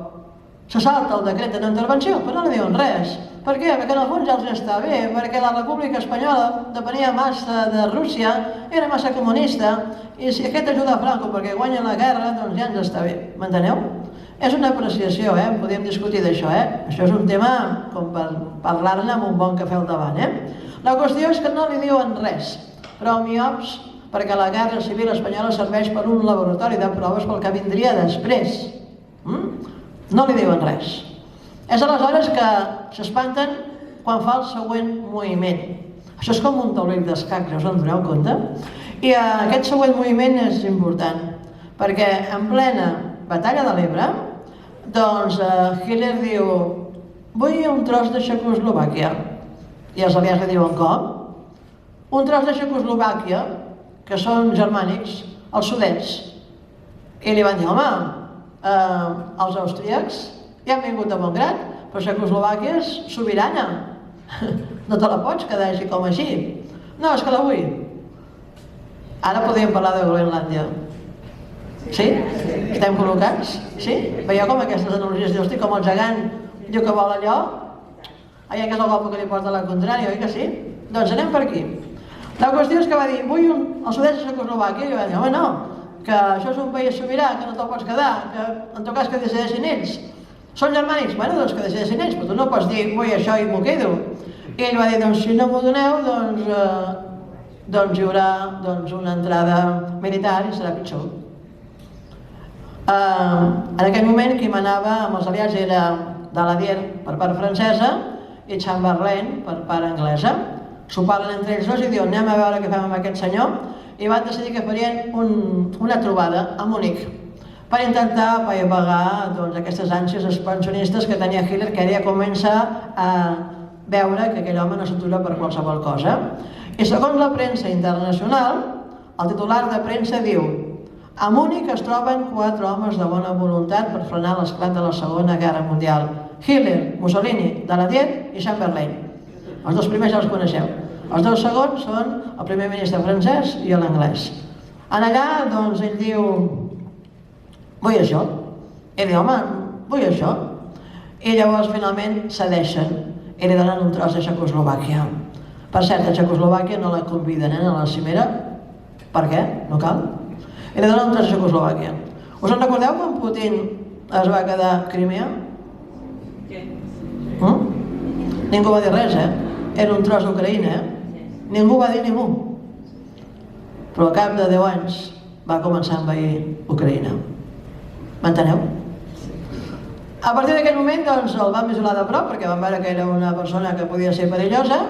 Se salta el decret de no intervenció, però no li diuen res. Per què? Perquè en el fons ja els està bé, perquè la República Espanyola depenia massa de Rússia, era massa comunista, i si aquest ajuda a Franco perquè guanya la guerra, doncs ja ens està bé. M'enteneu? És una apreciació, podríem discutir d'això, Això és un tema com per parlar-ne amb un bon cafè al davant, La qüestió és que no li diuen res, però miops, perquè la Guerra Civil Espanyola serveix per un laboratori de proves pel que vindria després. No li diuen res. És aleshores que s'espanten quan fa el següent moviment. Això és com un taulell d'escacs, ja us en doneu compte? I aquest següent moviment és important, perquè en plena Batalla de l'Ebre, doncs Hitler diu, vull un tros de Txecoslovàquia. I els aliats li diuen, com? Un tros de Txecoslovàquia, que són germànics, els sudets. I li van dir, home, els austríacs ja han vingut a bon grat, però Txecoslovàquia és sobirana. No te la pots quedar així com així. No, és que la vull. Ara podríem parlar de Groenlàndia. Sí? Estem col·locats? Sí? Veieu com aquestes analogies dius, hosti, com el gegant diu que vol allò, allà que és el guapo que li porta la contrària, oi que sí? Doncs anem per aquí. La qüestió és que va dir, vull el sud-est de Txecoslovàquia, i va dir, home, no, que això és un país sobirà, que no te'l pots quedar, que en tot cas que decideixin ells. Són germànics? Bueno, doncs que decideixin ells, però tu no pots dir, vull això i m'ho quedo. I ell va dir, doncs si no m'ho doneu, doncs hi haurà una entrada militar i serà pitjor. En aquell moment qui manava amb els aliats era Daladier per part francesa i Chamberlain per part anglesa. S'ho parlen entre ells dos i diuen anem a veure què fem amb aquest senyor, i van decidir que farien una trobada a Múnich per intentar apagar aquestes ànsies expansionistes que tenia Hitler, que ara ja comença a veure que aquell home no s'atura per qualsevol cosa. I segons la premsa internacional, el titular de premsa diu: a Múnich es troben 4 homes de bona voluntat per frenar l'esclat de la Segona Guerra Mundial. Hitler, Mussolini, Daladier i Chamberlain. Els dos primers ja els coneixeu. Els dos segons són el primer ministre francès i l'anglès. En allà, doncs, ell diu, vull això. Ell diu, home, vull això. I llavors, finalment, cedeixen i li donen un tros de Txecoslovàquia. Per cert, a Txecoslovàquia no la conviden a la cimera. Per què? No cal. I li donen un tros de Txecoslovàquia. Us en recordeu quan Putin es va quedar a Crimea? Ningú va dir res, Era un tros d'Ucraïna, Ningú va dir ni mu. Però al cap de 10 anys va començar a envair Ucraïna. M'enteneu? A partir d'aquell moment, doncs, el van vigilar de prop, perquè van veure que era una persona que podia ser perillosa,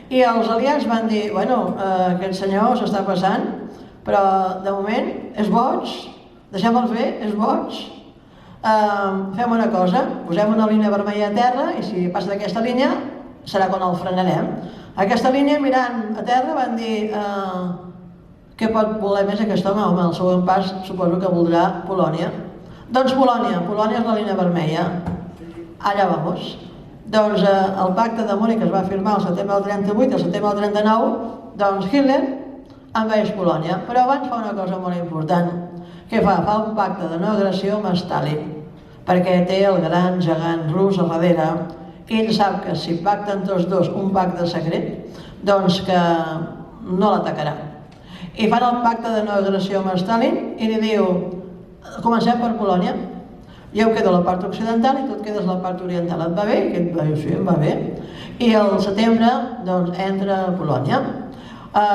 i els aliats van dir, bueno, aquest senyor s'està passant, però de moment és boig, deixem-el fer, és boig. Fem una cosa, posem una línia vermella a terra i si passa d'aquesta línia serà quan el frenarem. Aquesta línia, mirant a terra, van dir què pot voler més aquest home? Home, el següent pas suposo que voldrà Polònia. Doncs Polònia és la línia vermella. Allà vamos. Doncs el pacte de Munic es va firmar el setembre del 38, el setembre del 39, doncs Hitler envaeix Polònia. Però abans fa una cosa molt important. Què fa? Fa un pacte de no agressió amb Stalin, perquè té el gran gegant rus a darrere. Ell sap que si pacten tots dos un pacte secret, doncs que no l'atacarà. I fan el pacte de no agressió amb Stalin i li diu, comencem per Polònia. Jo quedo a la part occidental i tu et quedes a la part oriental. Et va bé? I aquest va dir, sí, em va bé. I al setembre, doncs, entra a Polònia.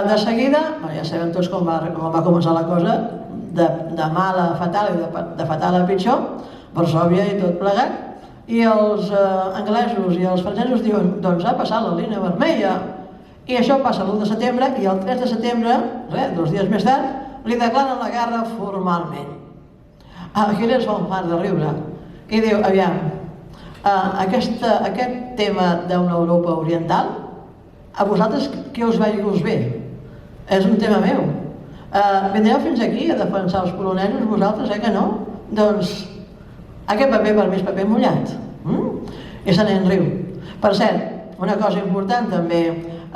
De seguida, ja sabem tots com va començar la cosa, de mal a fatal i de fatal a pitjor, Varsòvia i tot plegat, i els anglesos i els francesos diuen, doncs ha passat la línia vermella. I això passa l'1 de setembre i el 3 de setembre, 2 dies més tard, li declaren la guerra formalment. Hitler es fa un fart de riure i diu, aviam, aquest tema d'una Europa oriental, a vosaltres què us va i us ve? És un tema meu. Vindreu fins aquí a defensar els polonesos, vosaltres, que no? Doncs aquest paper per mi és paper mullat. I se n'en riu. Per cert, una cosa important també,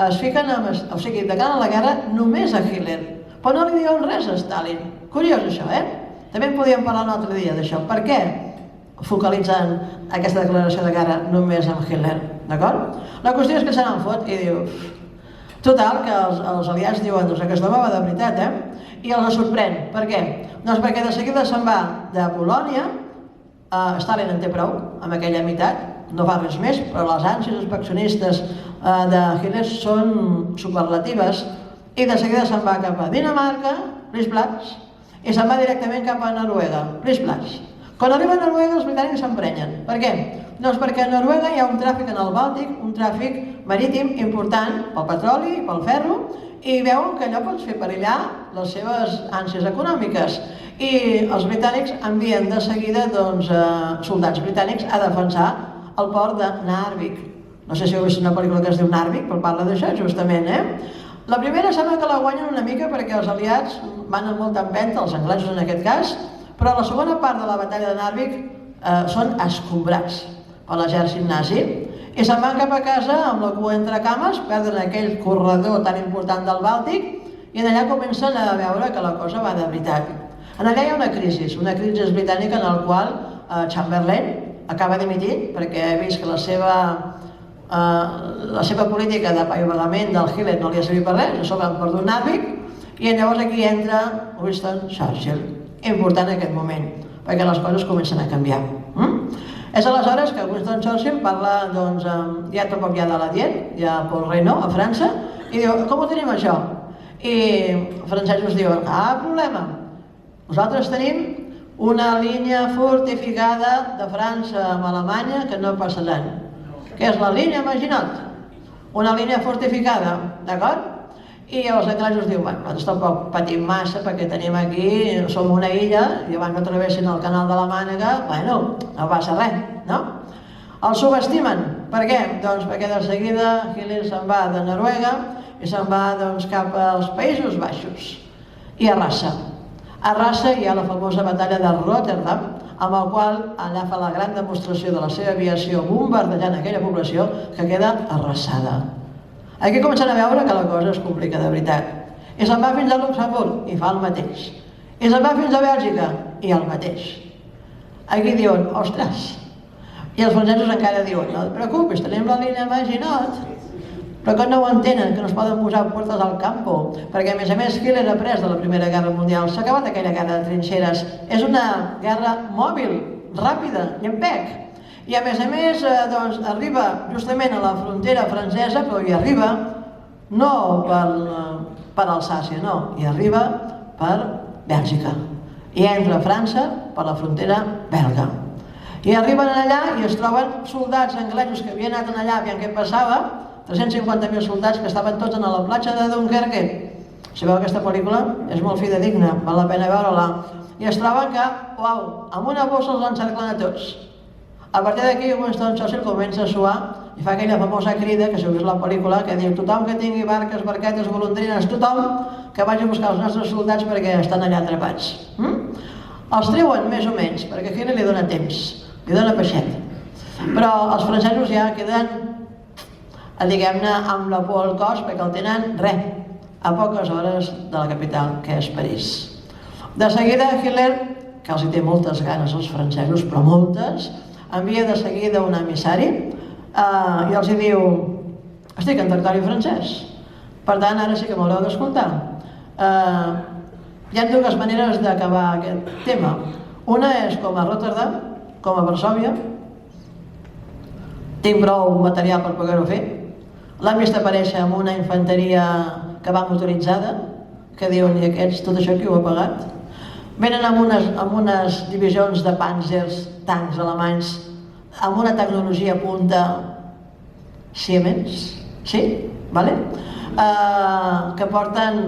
es fiquen o sigui, declaren la guerra només a Hitler, però no li diuen res a Stalin. Curiós això, També en podíem parlar un altre dia d'això. Per què focalitzen aquesta declaració de guerra només amb Hitler? D'acord? La qüestió és que se n'en fot i diu... Total, que els aliats diuen, doncs aquest home va de veritat, I els sorprèn. Per què? Doncs perquè de seguida se'n va de Polònia, Stalin en té prou, amb aquella amitat, no fa res més, però les ànsies expeccionistes de Hitler són superlatives, i de seguida se'n va cap a Dinamarca, Lisplats, i se'n va directament cap a Noruega, Lisplats. Quan arriba a Noruega els britànics s'emprenyen. Per què? Doncs perquè a Noruega hi ha un tràfic en el Bàltic, un tràfic marítim important pel petroli i pel ferro, i veuen que allò pot fer perillar les seves ànsies econòmiques. I els britànics envien de seguida soldats britànics a defensar el port de Narvik. No sé si heu vist una pel·lícula que es diu Narvik, però parla d'això justament, La primera sembla que la guanyen una mica perquè els aliats van amb molta empenta, els anglesos en aquest cas, però la segona part de la batalla de Narvik són escombrats per l'exèrcit nazi i se'n van cap a casa amb la cua entre cames, perden aquell corredor tan important del Bàltic i allà comencen a veure que la cosa va de veritat. Allà hi ha una crisi britànica en la qual Chamberlain acaba dimitir perquè ha vist que la seva política d'apaivalament del Hitler no li ha servit per res, a sobre han perdut Narvik, i llavors aquí entra Winston Churchill, important en aquest moment, perquè les coses comencen a canviar. És aleshores que Winston Churchill parla, doncs, ja tampoc hi ha de la Diet, hi ha Paul Reynaud a França, i diu, com ho tenim això? I els francesos diuen, problema, nosaltres tenim una línia fortificada de França amb Alemanya que no passaran. Que és la línia Maginot, una línia fortificada, d'acord? I els anglesos diuen, nosaltres tampoc patim massa perquè tenim aquí, som una illa, i abans no travessin el canal de la Mànega, no passa res, no? Els subestimen. Per què? Doncs perquè de seguida Hitler se'n va de Noruega i se'n va cap als Països Baixos i a Rassa. A Rassa hi ha la famosa batalla de Rotterdam, amb el qual allà fa la gran demostració de la seva aviació bombardejant aquella població que queda arrasada. Aquí comencen a veure que la cosa es complica de veritat. I se'n va fins a Luxemburg i fa el mateix. I se'n va fins a Bèlgica i el mateix. Aquí diuen, ostres, i els francesos encara diuen, no et preocupis, tenim la línia Maginot, però que no ho entenen, que no es poden posar portes al campo, perquè a més Hitler ha après de la Primera Guerra Mundial, s'ha acabat aquella guerra de trinxeres, és una guerra mòbil, ràpida, llampec, i a més doncs, arriba justament a la frontera francesa, però hi arriba no per Alsàcia, no, hi arriba per Bèlgica, i entra a França per la frontera belga. I arriben allà i es troben soldats anglesos que havien anat allà, veient què passava, 350.000 soldats que estaven tots a la platja de Dunkerque. Si veu aquesta pel·lícula, és molt fidedigna, val la pena veure-la. I es troben que, uau, amb una bossa els encerclen a tots. A partir d'aquí, Winston Churchill comença a suar i fa aquella famosa crida, que si heu vist la pel·lícula, que diu tothom que tingui barques, barquetes, golondrines, tothom que vagi a buscar els nostres soldats perquè estan allà atrapats. Els treuen més o menys, perquè Hitler li dona temps, li dona peixet. Però els francesos ja queden, diguem-ne, amb la por al cos, perquè el tenen, a poques hores de la capital, que és París. De seguida Hitler, que els hi té moltes ganes als francesos, però moltes, envia de seguida un emissari i els hi diu, estic en territori francès, per tant ara sí que m'haureu d'escoltar. Hi ha dues maneres d'acabar aquest tema. Una és com a Rotterdam, com a Varsòvia, tinc prou material per poder-ho fer. L'han vist aparèixer amb una infanteria que va motoritzada, que diuen, i aquests, tot això qui ho ha pagat? Venen amb unes divisions de Panzers, tancs alemanys, amb una tecnologia punta Siemens, sí? Que porten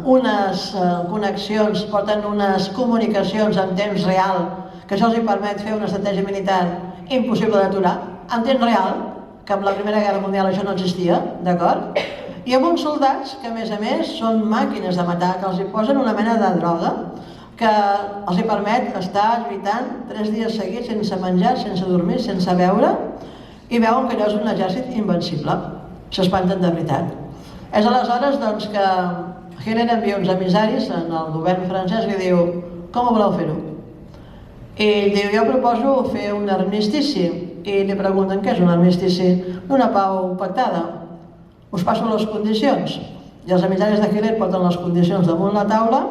unes connexions, porten unes comunicacions en temps real, que això els permet fer una estratègia militar impossible d'aturar, en temps real, que amb la Primera Guerra Mundial això no existia, d'acord? I amb uns soldats que, a més, són màquines de matar, que els hi posen una mena de droga que els hi permet estar lluitant 3 dies seguits sense menjar, sense dormir, sense beure, i veuen que allò és un exèrcit invencible. S'espanten de veritat. És aleshores doncs, que Hitler envia uns emissaris en el govern francès i li diu, com ho voleu fer-ho? I ell diu, jo proposo fer un armistici. I li pregunten què és un armistici? Una pau pactada. Us passo les condicions. I els emissaris de Hitler porten les condicions damunt la taula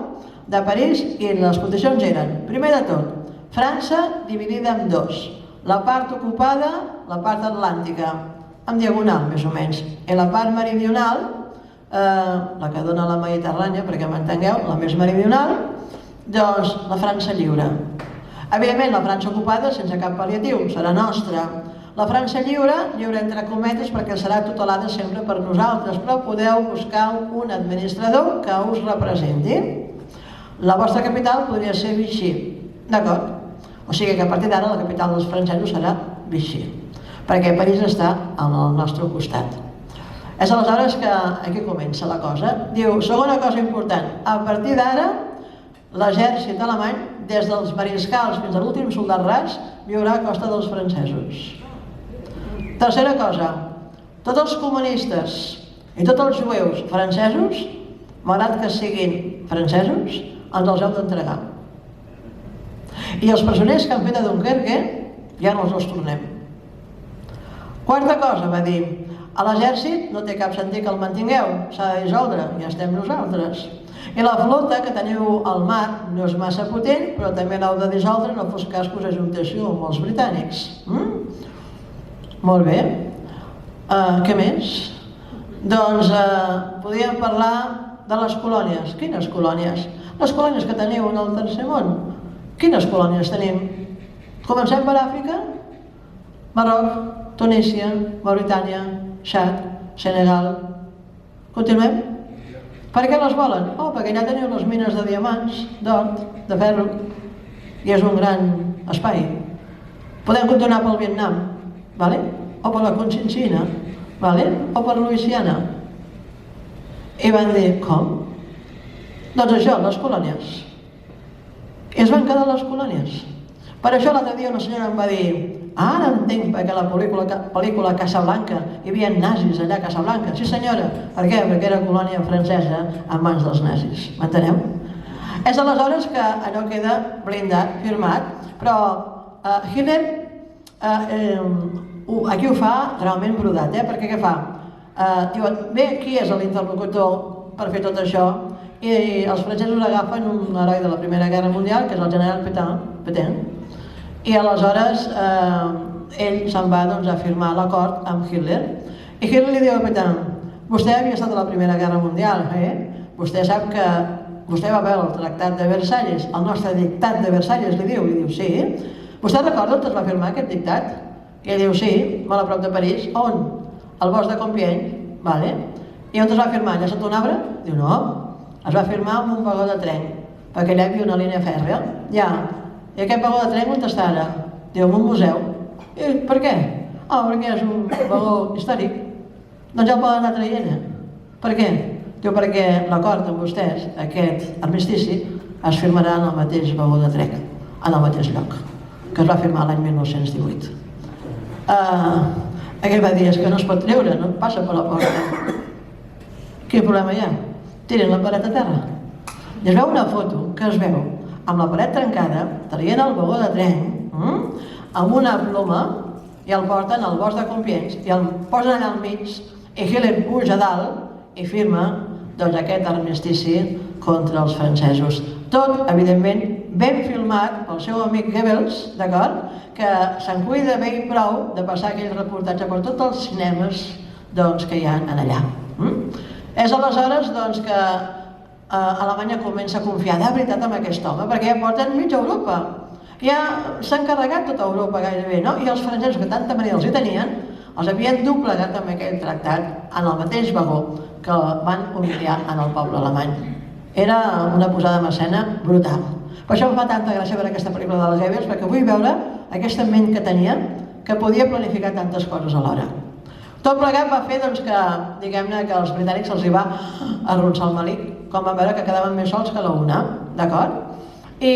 de París i les condicions eren, primer de tot, França dividida en dos, la part ocupada, la part atlàntica, en diagonal més o menys, i la part meridional, la que dona la Mediterrània, perquè m'entengueu, la més meridional, doncs la França lliure. Evidentment, la França ocupada, sense cap pal·liatiu, serà nostra. La França lliure, lliure entre cometes, perquè serà tutelada sempre per nosaltres, però podeu buscar un administrador que us representi. La vostra capital podria ser Vichy, d'acord? O sigui que a partir d'ara la capital dels francesos serà Vichy, perquè París està al nostre costat. És aleshores que aquí comença la cosa. Diu, segona cosa important, a partir d'ara l'exèrcit alemany, des dels mariscals fins a l'últim soldat ras, viurà a costa dels francesos. Tercera cosa, tots els comunistes i tots els jueus francesos, malgrat que siguin francesos, ens els heu d'entregar. I els presoners que han fet a Dunkerque ja no els tornem. Quarta cosa, va dir, a l'exèrcit no té cap sentit que el mantingueu, s'ha de dissoldre, ja estem nosaltres. I la flota que teniu al mar no és massa potent, però també l'heu de dissoldre, no fos cas que us ajuntéssiu amb els britànics. Molt bé. Què més? Doncs podríem parlar de les colònies. Quines colònies? Les colònies que teniu en el tercer món. Quines colònies tenim? Comencem per Àfrica? Marroc, Tunísia, Mauritània, Txad, Senegal. Continuem? Per què les volen? Perquè allà teniu les mines de diamants, d'or, de ferro, i és un gran espai. Podem continuar pel Vietnam, o per la Cochinchina, o per Louisiana. I van dir, com? Doncs això, les colònies. I es van quedar les colònies. Per això l'altre dia una senyora em va dir, ara entenc perquè a la pel·lícula Casablanca hi havia nazis allà a Casablanca. Sí senyora, per què? Perquè era colònia francesa en mans dels nazis, m'enteneu? És aleshores que allò queda blindat, firmat, però Hitler aquí ho fa realment brodat, perquè què fa? Diuen, bé, qui és l'interlocutor per fer tot això? I els francesos agafen un heroi de la Primera Guerra Mundial, que és el general Pétain, i aleshores ell se'n va a firmar l'acord amb Hitler. I Hitler li diu a Pétain, vostè havia estat a la Primera Guerra Mundial, vostè sap que vostè va veure el Tractat de Versalles, el nostre dictat de Versalles, li diu, sí. Vostè recorda on es va firmar aquest dictat? I ell diu, sí, molt a prop de París. On? Al bosc de Compiègne, vale. I on es va firmar? Allà sota un arbre? Diu, no. Es va firmar amb un vagó de tren, perquè allà hi havia una línia fèrrea. Ja. I aquest vagó de tren on està ara? Diu, en un museu. I per què? Perquè és un vagó històric. Doncs ja el poden anar traient. Per què? Diu, perquè l'acord amb vostès, aquest armistici, es firmarà en el mateix vagó de tren, en el mateix lloc, que es va firmar l'any 1918. Aquell va dir, és que no es pot treure, no passa per la porta. Quin problema hi ha? Tiren la paret a terra. I es veu una foto que es veu amb la paret trencada, traient el vagó de tren, amb una ploma, i el porten al bosc de Compiègne, i el posen allà al mig, i Hitler puja a dalt i firma aquest armistici contra els francesos. Tot, evidentment, ben filmat pel seu amic Goebbels, d'acord? Que se'n cuida bé i prou de passar aquell reportatge per tots els cinemes que hi ha allà. És aleshores que Alemanya comença a confiar de veritat en aquest home, perquè ja porten mitja Europa. Ja s'ha encarregat tota Europa gairebé, no? I els francesos, que tanta mania els hi tenien, els havien doblegat amb aquell tractat en el mateix vagó que van humiliar en el poble alemany. Era una posada en escena brutal. Per això em fa tanta gràcia veure aquesta pel·lícula del Goebbels, perquè vull veure aquesta ment que tenia, que podia planificar tantes coses alhora. Tot plegat va fer que, diguem-ne, que als britànics els hi va arronsar el melic, quan van veure que quedaven més sols que la una, d'acord? I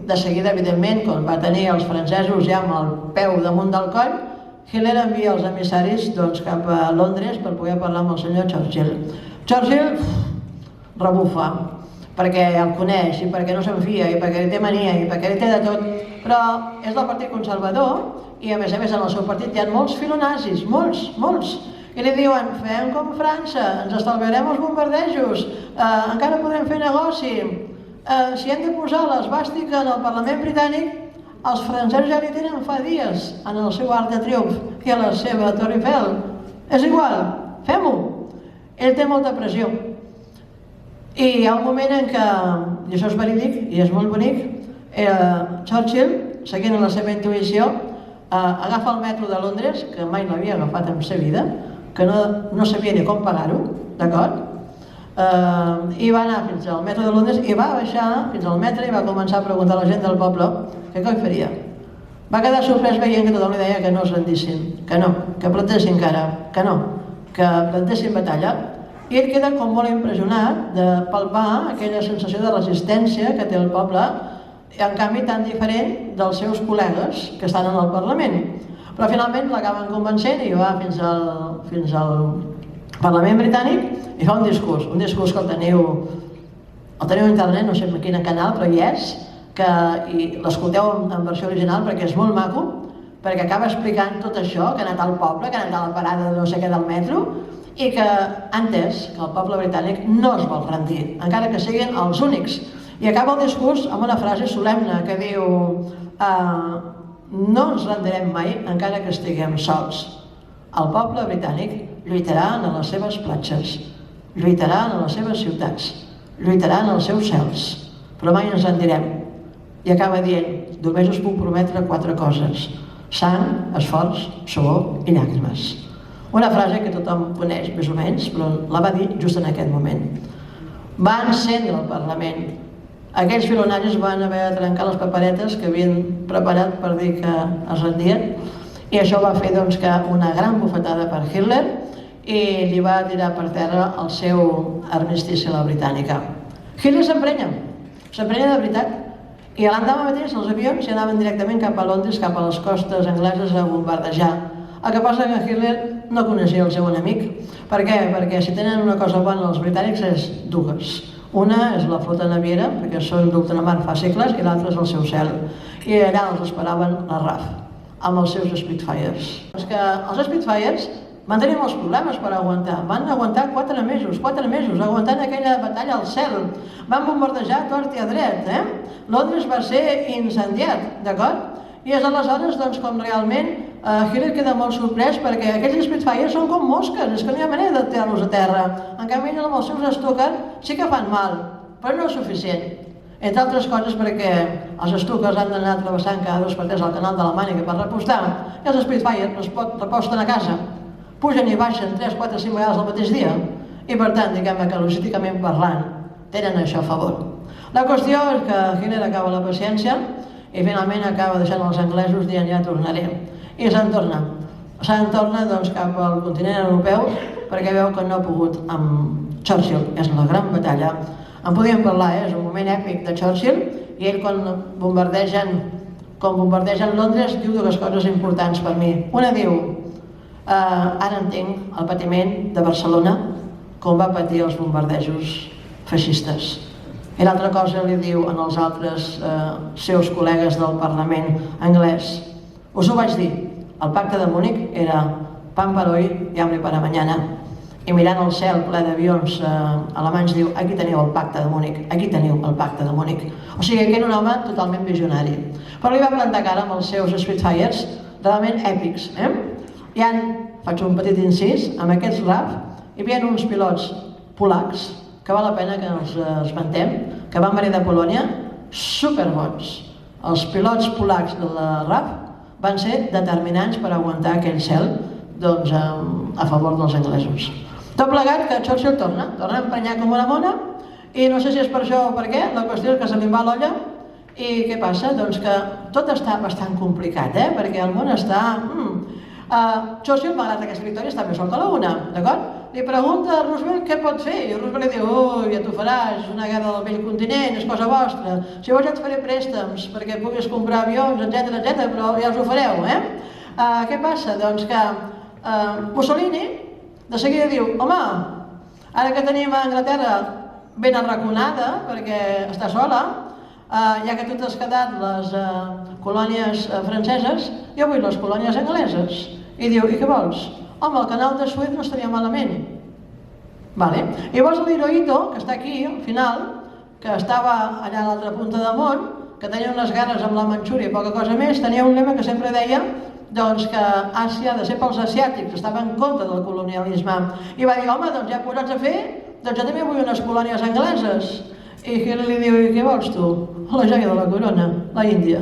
de seguida, evidentment, quan va tenir els francesos ja amb el peu damunt del coll, Hitler envia els emissaris cap a Londres per poder parlar amb el senyor Churchill. Churchill rebufa, perquè el coneix, i perquè no se'n fia, i perquè li té mania, i perquè li té de tot, però és del Partit Conservador, i a més en el seu partit hi ha molts filonazis, molts, i li diuen, fem com França, ens estalviarem els bombardejos, encara podrem fer negoci, si hem de posar l'esvàstica en el Parlament britànic, els francesos ja li tenen fa dies en el seu arc de triomf i a la seva Torre Eiffel. És igual, fem-ho. Ell té molta pressió. I hi ha un moment en què, i això és verídic i és molt bonic, Churchill, seguint la seva intuïció, agafa el metro de Londres, que mai l'havia agafat en sa vida, que no sabia ni com pagar-ho, d'acord? I va anar fins al metro de Londres i va baixar fins al metro i va començar a preguntar a la gent del poble que què hi faria. Va quedar sorprès veient que tothom li deia que no es rendissin, que no, que plantessin cara, que no, que plantessin batalla. I ell queda com molt impressionat de palpar aquella sensació de resistència que té el poble, en canvi tan diferent dels seus col·legues que estan en el Parlament. Però finalment l'acaben convencent i va fins al Parlament britànic i fa un discurs que el teniu a internet, no sé en quin canal, però hi és, i l'escolteu en versió original perquè és molt maco, perquè acaba explicant tot això, que ha anat al poble, que ha anat a la parada de no sé què del metro, i que ha entès que el poble britànic no es vol rendir, encara que siguin els únics. I acaba el discurs amb una frase solemne que diu no ens rendirem mai encara que estiguem sols. El poble britànic lluitarà en les seves platges, lluitarà en les seves ciutats, lluitarà en els seus cels, però mai ens rendirem. I acaba dient, només us puc prometre 4 coses: sang, esforç, suor i llàgrimes. Una frase que tothom coneix més o menys, però la va dir just en aquest moment. Va encendre el Parlament. Aquells filonazis van haver de trencar les paperetes que havien preparat per dir que es rendien, i això va fer que una gran bufetada per Hitler i li va tirar per terra el seu armistici a la britànica. Hitler s'emprenya de veritat, I l'endemà mateix els avions ja anaven directament cap a Londres, cap a les costes angleses a bombardejar. El que passa que Hitler no coneixia el seu enemic. Per què? Perquè si tenen una cosa bona els britànics és dues. Una és la flota naviera, perquè són d'ultramar fa segles, i l'altra és el seu cel. I allà els esperaven la RAF, amb els seus Spitfires. És que els Spitfires van tenir molts problemes per aguantar. Van aguantar 4 mesos, aguantant aquella batalla al cel. Van bombardejar tort i a dret. Londres va ser incendiat, d'acord? I és aleshores com realment Hitler queda molt sorprès perquè aquells Spitfires són com mosques, és que no hi ha manera de tirar-los a terra. En canvi, amb els seus Stuka sí que fan mal, però no és suficient. Entre altres coses perquè els Stukas han d'anar travessant cada 2 per 3 al canal de la Mànega per repostar, i els Spitfires reposten a casa. Pugen i baixen 3, 4, 5 vegades al mateix dia, i per tant, diguem-ne que logísticament parlant, tenen això a favor. La qüestió és que Hitler acaba la paciència i finalment acaba deixant els anglesos dient ja tornaré. I se'n torna. Se'n torna cap al continent europeu perquè veu que no ha pogut amb Churchill. És la gran batalla. En podíem parlar, és un moment èpic de Churchill, i ell quan bombardegen Londres diu 2 coses importants per mi. Una diu, ara entenc el patiment de Barcelona com va patir els bombardejos feixistes. I l'altra cosa li diu als altres seus col·legues del Parlament anglès. Us ho vaig dir, el pacte de Múnich era pan para hoy y hambre para mañana. I mirant el cel ple d'avions alemanys diu, aquí teniu el pacte de Múnich, aquí teniu el pacte de Múnich. O sigui que era un home totalment visionari. Però li va plantar cara amb els seus Spitfires realment èpics. Faig un petit incís, amb aquests RAF hi havia uns pilots polacs que val la pena que els esmentem, que van venir de Polònia, superbons. Els pilots polacs de la RAF van ser determinants per aguantar aquell cel a favor dels anglesos. Tot plegat que Churchill torna emprenyat com una mona, i no sé si és per això o per què, la qüestió és que se li va l'olla. I què passa? Doncs que tot està bastant complicat, perquè el món està... Churchill, malgrat aquesta victòria, està més sol que la una, d'acord? Li pregunta a Roosevelt què pot fer, i Roosevelt li diu, ja t'ho faràs, és una guerra del vell continent, és cosa vostra, si vols ja et faré préstecs perquè puguis comprar avions, etc, però ja us ho fareu, Què passa? Doncs que Mussolini de seguida diu, home, ara que tenim a Anglaterra ben arraconada perquè està sola, ja que tu t'has quedat les colònies franceses, jo vull les colònies angleses. I diu, i què vols? Home, el canal de Suez no estaria malament. I llavors l'Hirohito, que està aquí, al final, que estava allà a l'altra punta del món, que tenia unes guerres amb la Manxúria i poca cosa més, tenia un lema que sempre deia que Àsia ha de ser pels asiàtics, estava en contra del colonialisme. I va dir, home, doncs ja posats a fer, doncs jo també vull unes colònies angleses. I Hitler li diu, i què vols tu? La joia de la corona, la Índia.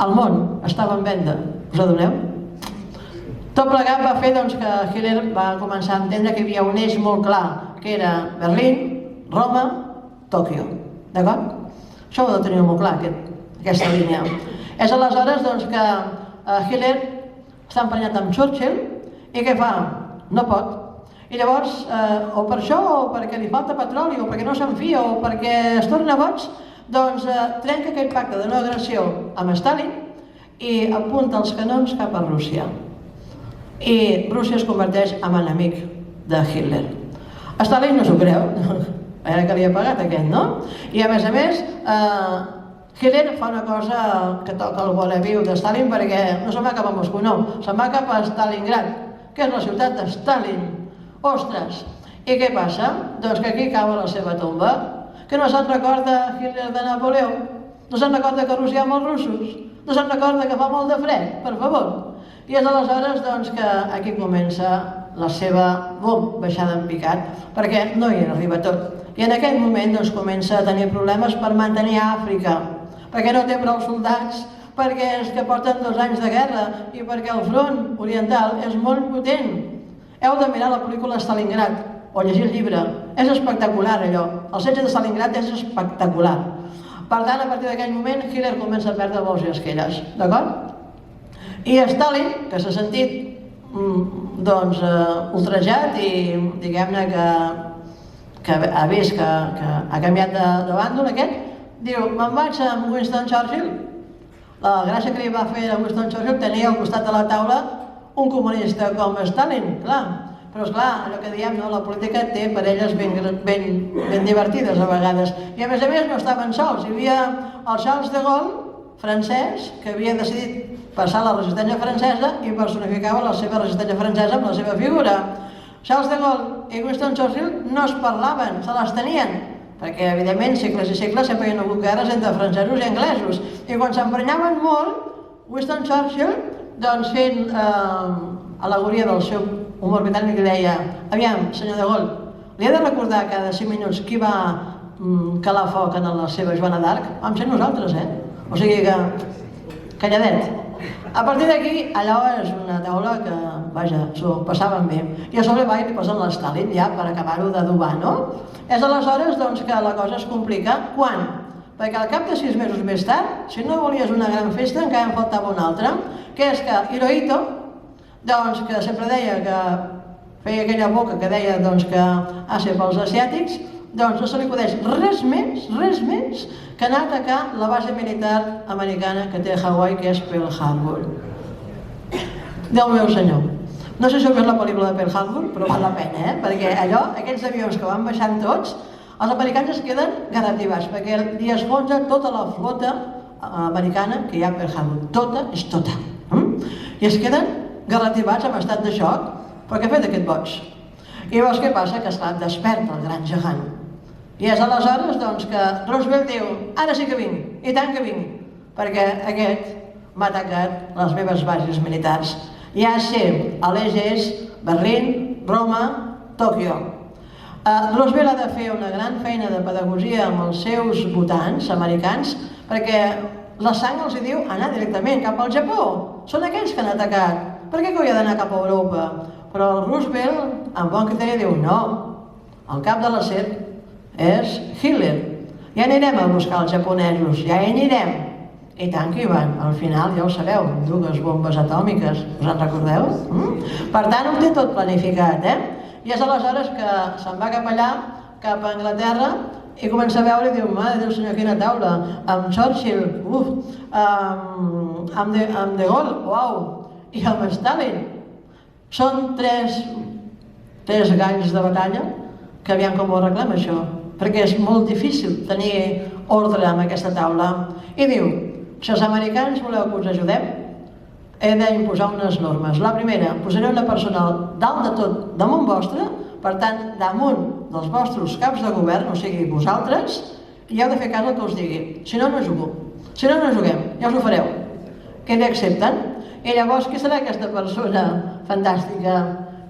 El món estava en venda, us adoneu? Tot plegat va fer que Hitler va començar a entendre que hi havia un eix molt clar, que era Berlín, Roma, Tòquio. D'acord? Això ho ha de tenir molt clar, aquesta línia. És aleshores que Hitler està emprenyat amb Churchill i què fa? No pot. I llavors, o per això, o perquè li falta petroli, o perquè no se'n fia, o perquè es torna boig, doncs trenca aquell pacte de no agressió amb Stalin i apunta els canons cap a Rússia. I Rússia es converteix en enemic de Hitler. Stalin no s'ho creu, era que li ha pagat aquest, no? I a més, Hitler fa una cosa que toca el voleviu de Stalin perquè no se'n va cap a Moscou, no, se'n va cap a Stalingrad, que és la ciutat de Stalin. Ostres! I què passa? Doncs que aquí cau a la seva tomba. Que no se'n recorda Hitler de Napoleó? No se'n recorda que a Rússia hi ha molts russos? No se'n recorda que fa molt de fred? Per favor! I és aleshores que aquí comença la seva baixada en picat, perquè no hi arriba tot. I en aquell moment comença a tenir problemes per mantenir Àfrica, perquè no té prou soldats, perquè és que porten 2 anys de guerra i perquè el front oriental és molt potent. Heu de mirar la pel·lícula Stalingrad o llegir el llibre. És espectacular allò. El setge de Stalingrad és espectacular. Per tant, a partir d'aquell moment, Hitler comença a perdre vols i esquelles. D'acord? I Stalin, que s'ha sentit ultrajat i diguem-ne que ha vist que ha canviat de bàndol aquest, Diu, me'n vaig amb Winston Churchill. La gràcia que li va fer a Winston Churchill tenia al costat de la taula un comunista com Stalin, clar. Però esclar, allò que diem, la política té parelles ben divertides a vegades. I a més no estaven sols. Hi havia el Charles de Gaulle, francès, que havia decidit passar la resistència francesa i personificava la seva resistència francesa amb la seva figura. Charles de Gaulle i Winston Churchill no es parlaven, se les tenien, perquè evidentment segles i segles sempre hi ha hagut guerres entre francesos i anglesos. I quan s'emprenyaven molt, Winston Churchill, doncs fent al·legoria del seu humor britànic, deia: aviam, senyor de Gaulle, li he de recordar cada 5 minuts qui va calar foc en la seva Joana d'Arc? Vam ser nosaltres, O sigui que, calladet. A partir d'aquí, allò és una taula que, vaja, s'ho passaven bé. I a sobre va i li posen l'Stalin ja per acabar-ho d'adobar, no? És aleshores doncs, que la cosa es complica. Quan? Perquè al cap de 6 mesos més tard, si no volies una gran festa, encara en faltava una altra, que és que Hirohito, doncs, que sempre deia que feia aquella boca que deia doncs, que Àsia pels asiàtics, doncs no se li acudeix res més que anar a atacar la base militar americana que té a Hawaii, que és Pearl Harbor. Déu meu senyor. No sé si heu vist la pel·lícula de Pearl Harbor, però val la pena, perquè allò, aquests avions que van baixant tots, els americans es queden garrativats, perquè li esfonsa tota la flota americana que hi ha a Pearl Harbor. Tota és tota. I es queden garrativats en estat de xoc. Però què ha fet aquest boig? I llavors què passa? Que esclar, desperta el gran gegant. I és aleshores doncs, que Roosevelt diu: ara sí que vinc, i tant que vinc, perquè aquest m'ha atacat les meves bases militars. Ja sé, a l'eix és Berlín, Roma, Tòquio. Roosevelt ha de fer una gran feina de pedagogia amb els seus votants americans, perquè la sang els diu anar directament cap al Japó. Són aquells que han atacat. Per què hauria d'anar cap a Europa? Però el Roosevelt, amb bon criteri, diu: no, el cap de la serp és Hitler. Ja anirem a buscar els japonesos, ja hi anirem. I tant que hi van. Al final, ja ho sabeu, 2 bombes atòmiques. Us en recordeu? Per tant, ho té tot planificat, I és aleshores que se'n va cap allà, cap a Anglaterra, i comença a veure i diu: mare de Déu senyor, quina taula, amb Churchill, amb de Gaulle, uau, i amb Stalin. Són 3 galls de batalla que aviam com ho arreglem això, perquè és molt difícil tenir ordre amb aquesta taula. I diu: si els americans voleu que us ajudem, he d'imposar unes normes. La primera, posaré una persona dalt de tot damunt vostre, per tant, damunt dels vostres caps de govern, o sigui, vosaltres, i heu de fer cas al que us digui. Si no, no jugo. Si no, no juguem. Ja us ho fareu. Què li accepten? I llavors, qui serà aquesta persona fantàstica?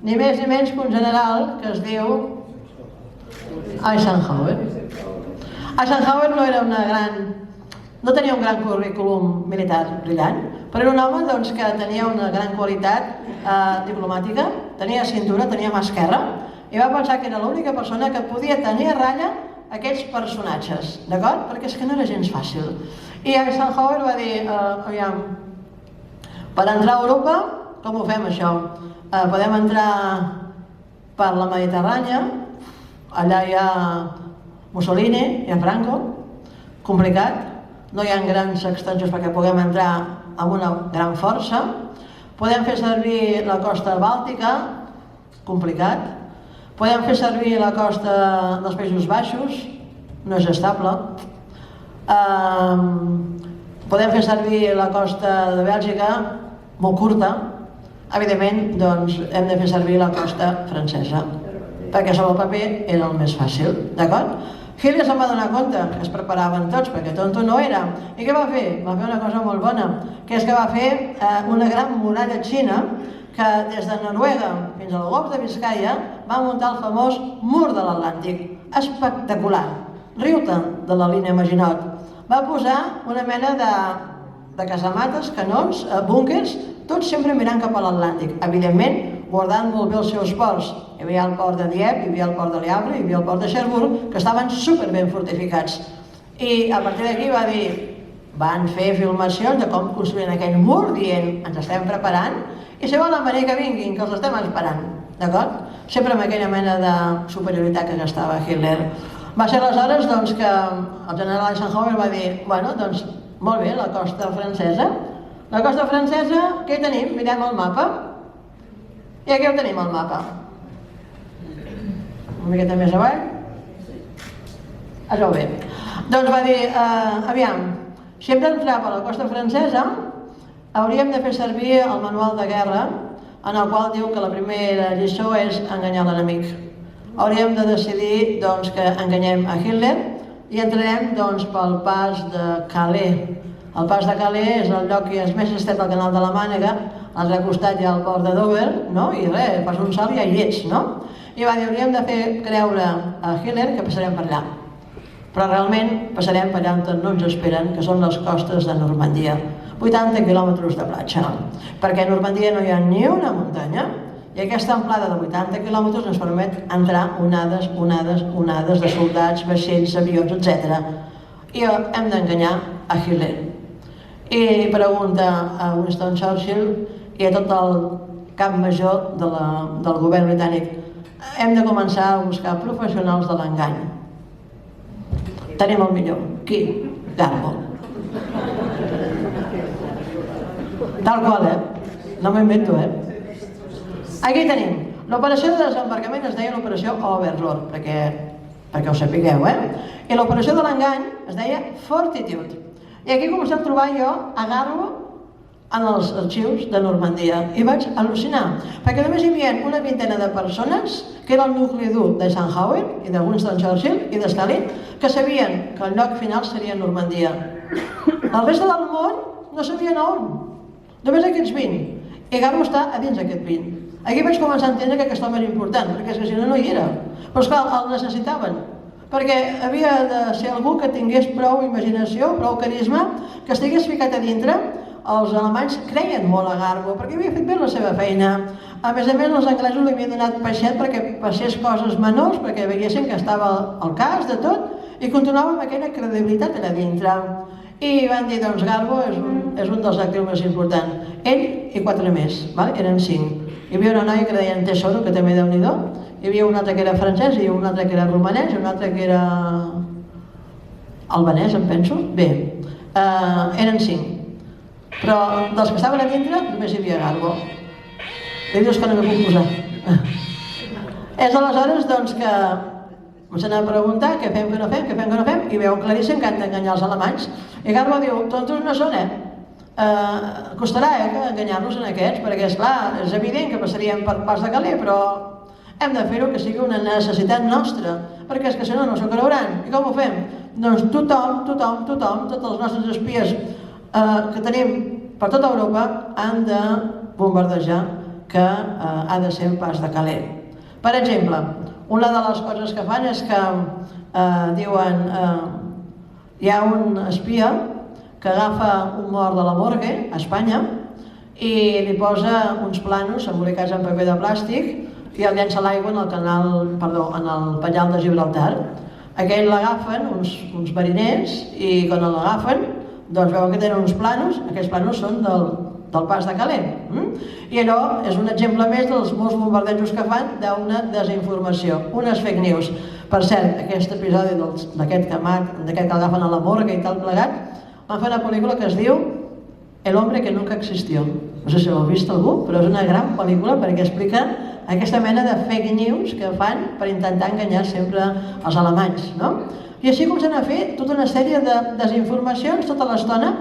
Ni més ni menys que un general que es diu Eisenhower. Eisenhower no era no tenia un gran currículum militar brillant, però era un home doncs, que tenia una gran qualitat diplomàtica, tenia cintura, tenia mà esquerra, i va pensar que era l'única persona que podia tenir a ratlla aquests personatges, d'acord? Perquè és que no era gens fàcil. I Eisenhower va dir: aviam, per entrar a Europa, com ho fem això? Podem entrar per la Mediterrània, allà hi ha Mussolini, hi ha Franco, complicat, no hi ha grans extensions perquè puguem entrar amb una gran força. Podem fer servir la costa bàltica, complicat. Podem fer servir la costa dels Països Baixos, no és estable. Podem fer servir la costa de Bèlgica, molt curta. Evidentment, doncs, hem de fer servir la costa francesa, perquè sobre el paper era el més fàcil, d'acord? Hitler se'n va donar compte que es preparaven tots, perquè tonto no era. I què va fer? Va fer una cosa molt bona, que és que va fer una gran muralla xina que des de Noruega fins al Golf de Biscaia va muntar el famós mur de l'Atlàntic. Espectacular. Riu-te'n de la línia Maginot. Va posar una mena de casamates, canons, búnquers, tots sempre mirant cap a l'Atlàntic. Evidentment, guardant molt bé els seus ports. Hi havia el port de Dieppe, hi havia el port de Le Havre, hi havia el port de Cherbourg, que estaven superben fortificats. I a partir d'aquí va dir, van fer filmacions de com construïen aquell mur, dient, ens estem preparant, i si volen venir que vinguin, que els estem esperant, d'acord? Sempre amb aquella mena de superioritat que gastava Hitler. Va ser aleshores doncs, que el general Eisenhower va dir, bueno, doncs, molt bé, la costa francesa. La costa francesa, què hi tenim? Mirem el mapa. I aquí ho tenim, el mapa. Una miqueta més avall. Es veu bé. Doncs va dir, aviam, si hem d'entrar per la costa francesa, hauríem de fer servir el manual de guerra, en el qual diu que la primera lliçó és enganyar l'enemic. Hauríem de decidir doncs, que enganyem a Hitler i entrarem doncs, pel pas de Calais. El pas de Calais és el lloc que és més estret del canal de la Mànega, a l'altre costat hi ha el port de Dover, no? I res, fas un salt i ja hi ets, no? I va dir, hauríem de fer creure a Hitler que passarem per allà. Però realment passarem per allà on no ens esperen, que són les costes de Normandia. 80 quilòmetres de platja, perquè a Normandia no hi ha ni una muntanya, i aquesta amplada de 80 quilòmetres ens permet entrar onades, onades, onades de soldats, vaixells, avions, etc. I hem d'enganyar a Hitler. I pregunta a Winston Churchill i a tot el cap major del govern britànic, hem de començar a buscar professionals de l'engany. Tenim el millor. Qui? Garbo. Tal qual, No m'ho invento, Aquí tenim. L'operació de desembarcament es deia l'operació Overlord, perquè ho sapigueu, I l'operació de l'engany es deia Fortitude. I aquí començo a trobar jo a Garbo en els arxius de Normandia i vaig al·lucinar, perquè només hi havia una vintena de persones, que era el nucli dur d'Eisenhower i de Winston Churchill i de Stalin, que sabien que el lloc final seria Normandia. El reste del món no sabien on, només aquests 20, i Garbo està a dins d'aquest 20. Aquí vaig començar a entendre que aquest home era important, perquè és que si no, no hi era. Però esclar, el necessitaven, perquè havia de ser algú que tingués prou imaginació, prou carisma, que estigués ficat a dintre. Els alemanys creien molt a Garbo, perquè havia fet bé la seva feina. A més, els anglesos li havien donat peixet perquè passés coses menors, perquè veiessin que estava al cas de tot, i continuava amb aquella credibilitat allà dintre. I van dir, doncs Garbo és un dels actius més importants. Ell i 4 més, eren 5. Hi havia una noia que deien Tesoro, que també Déu-n'hi-do. Hi havia un altre que era francès, i un altre que era romanès, i un altre que era albanès, em penso. Bé, eren 5. Però dels que estaven a dintre només hi havia Garbo. I dius que no m'hi puc posar. És aleshores doncs que comencen a preguntar què fem, què no fem, què fem, què no fem, i veuen claríssim que han d'enganyar els alemanys. I Garbo diu, tontos no són, costarà enganyar-los en aquests, perquè esclar, és evident que passaríem per pas de Calais, però hem de fer-ho que sigui una necessitat nostra, perquè és que si no, no s'ho creuran. I com ho fem? Doncs tothom, tots els nostres espies que tenim per tota Europa han de bombardejar que ha de ser el pas de Calais. Per exemple, una de les coses que fan és que diuen hi ha un espia que agafa un mort de la morgue a Espanya i li posa uns planos embolicats en paper de plàstic i el llença a l'aigua en el penyal de Gibraltar. Aquell l'agafen uns mariners i quan l'agafen doncs veuen que tenen uns planos, aquests planos són del pas de Calais. I allò és un exemple més dels molts bombardejos que fan d'una desinformació, unes fake news. Per cert, aquest episodi d'aquest que agafen a la morgue i tal plegat, van fer una pel·lícula que es diu El hombre que nunca existió. No sé si l'heu vist algú, però és una gran pel·lícula perquè explica aquesta mena de fake news que fan per intentar enganyar sempre els alemanys. I així comencen a fer tota una sèrie de desinformacions tota l'estona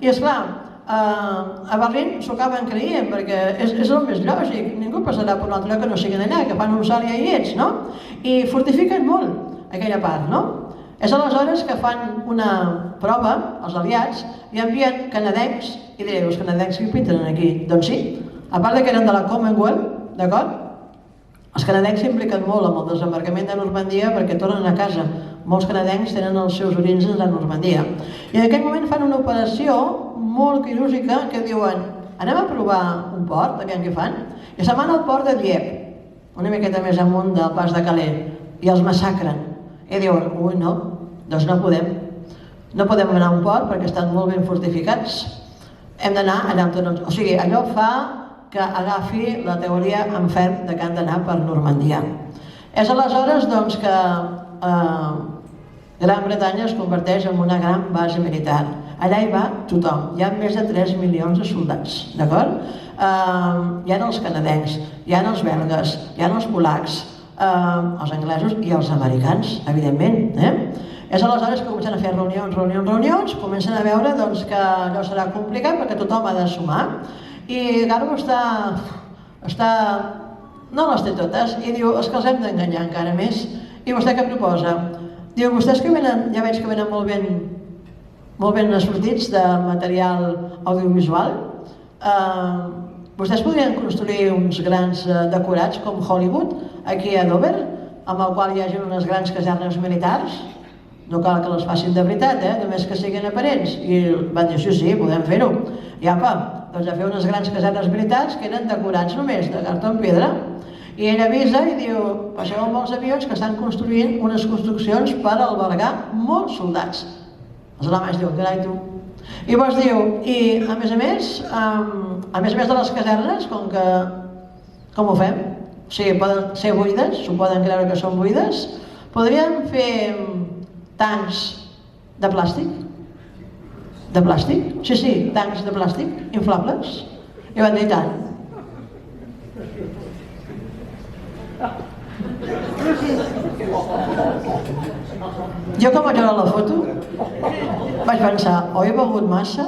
i esclar, a Berlín s'ho acaben creient perquè és el més lògic, ningú passarà per un altre lloc que no siguin allà, que fan un salt i ja hi ets, i fortifiquen molt aquella part, És aleshores que fan una prova, els aliats, i envien canadencs, i direu, els canadencs que pinten aquí? Doncs sí, a part que eren de la Commonwealth, d'acord? Els canadencs s'impliquen molt amb el desembarcament de Normandia perquè tornen a casa. Molts canadencs tenen els seus orígens a Normandia. I en aquell moment fan una operació molt quirúrgica que diuen anem a provar un port, aviam què fan, i se'n van al port de Dieppe, una miqueta més amunt del pas de Calais, i els massacren. I diuen, ui no, doncs no podem. No podem anar a un port perquè estan molt ben fortificats. Hem d'anar allà on tots... O sigui, allò fa que agafi la teoria en ferm de que han d'anar per Normandia. És aleshores doncs, que Gran Bretanya es converteix en una gran base militar. Allà hi va tothom, hi ha més de 3 milions de soldats, d'acord? Hi ha els canadencs, hi ha els belgues, hi ha els polacs, els anglesos i els americans, evidentment. És aleshores que comencen a fer reunions, comencen a veure que allò serà complicat perquè tothom ha de sumar. I Garbo no les té totes i diu, és que els hem d'enganyar encara més. I vostè què proposa? Diu, vostès que venen, ja veig que venen molt ben sortits de material audiovisual, vostès podrien construir uns grans decorats com Hollywood, aquí a Dover, amb el qual hi hagi unes grans casernes militars? No cal que les facin de veritat, només que siguin aparents. I van dir, sí, podem fer-ho. I apa, doncs a fer unes grans casernes militars que eren decorats només de cartó en pedra. I ell avisa i diu, passeu amb molts avions que estan construint unes construccions per albergar molts soldats. Els alemanys diuen, carai tu. I llavors diu, i a més de les casernes, com ho fem? O sigui, poden ser buides, s'ho poden creure que són buides, podríem fer tancs de plàstic? De plàstic? Sí, tancs de plàstic, inflables. I van dir tant. Jo quan vaig veure la foto vaig pensar, o he begut massa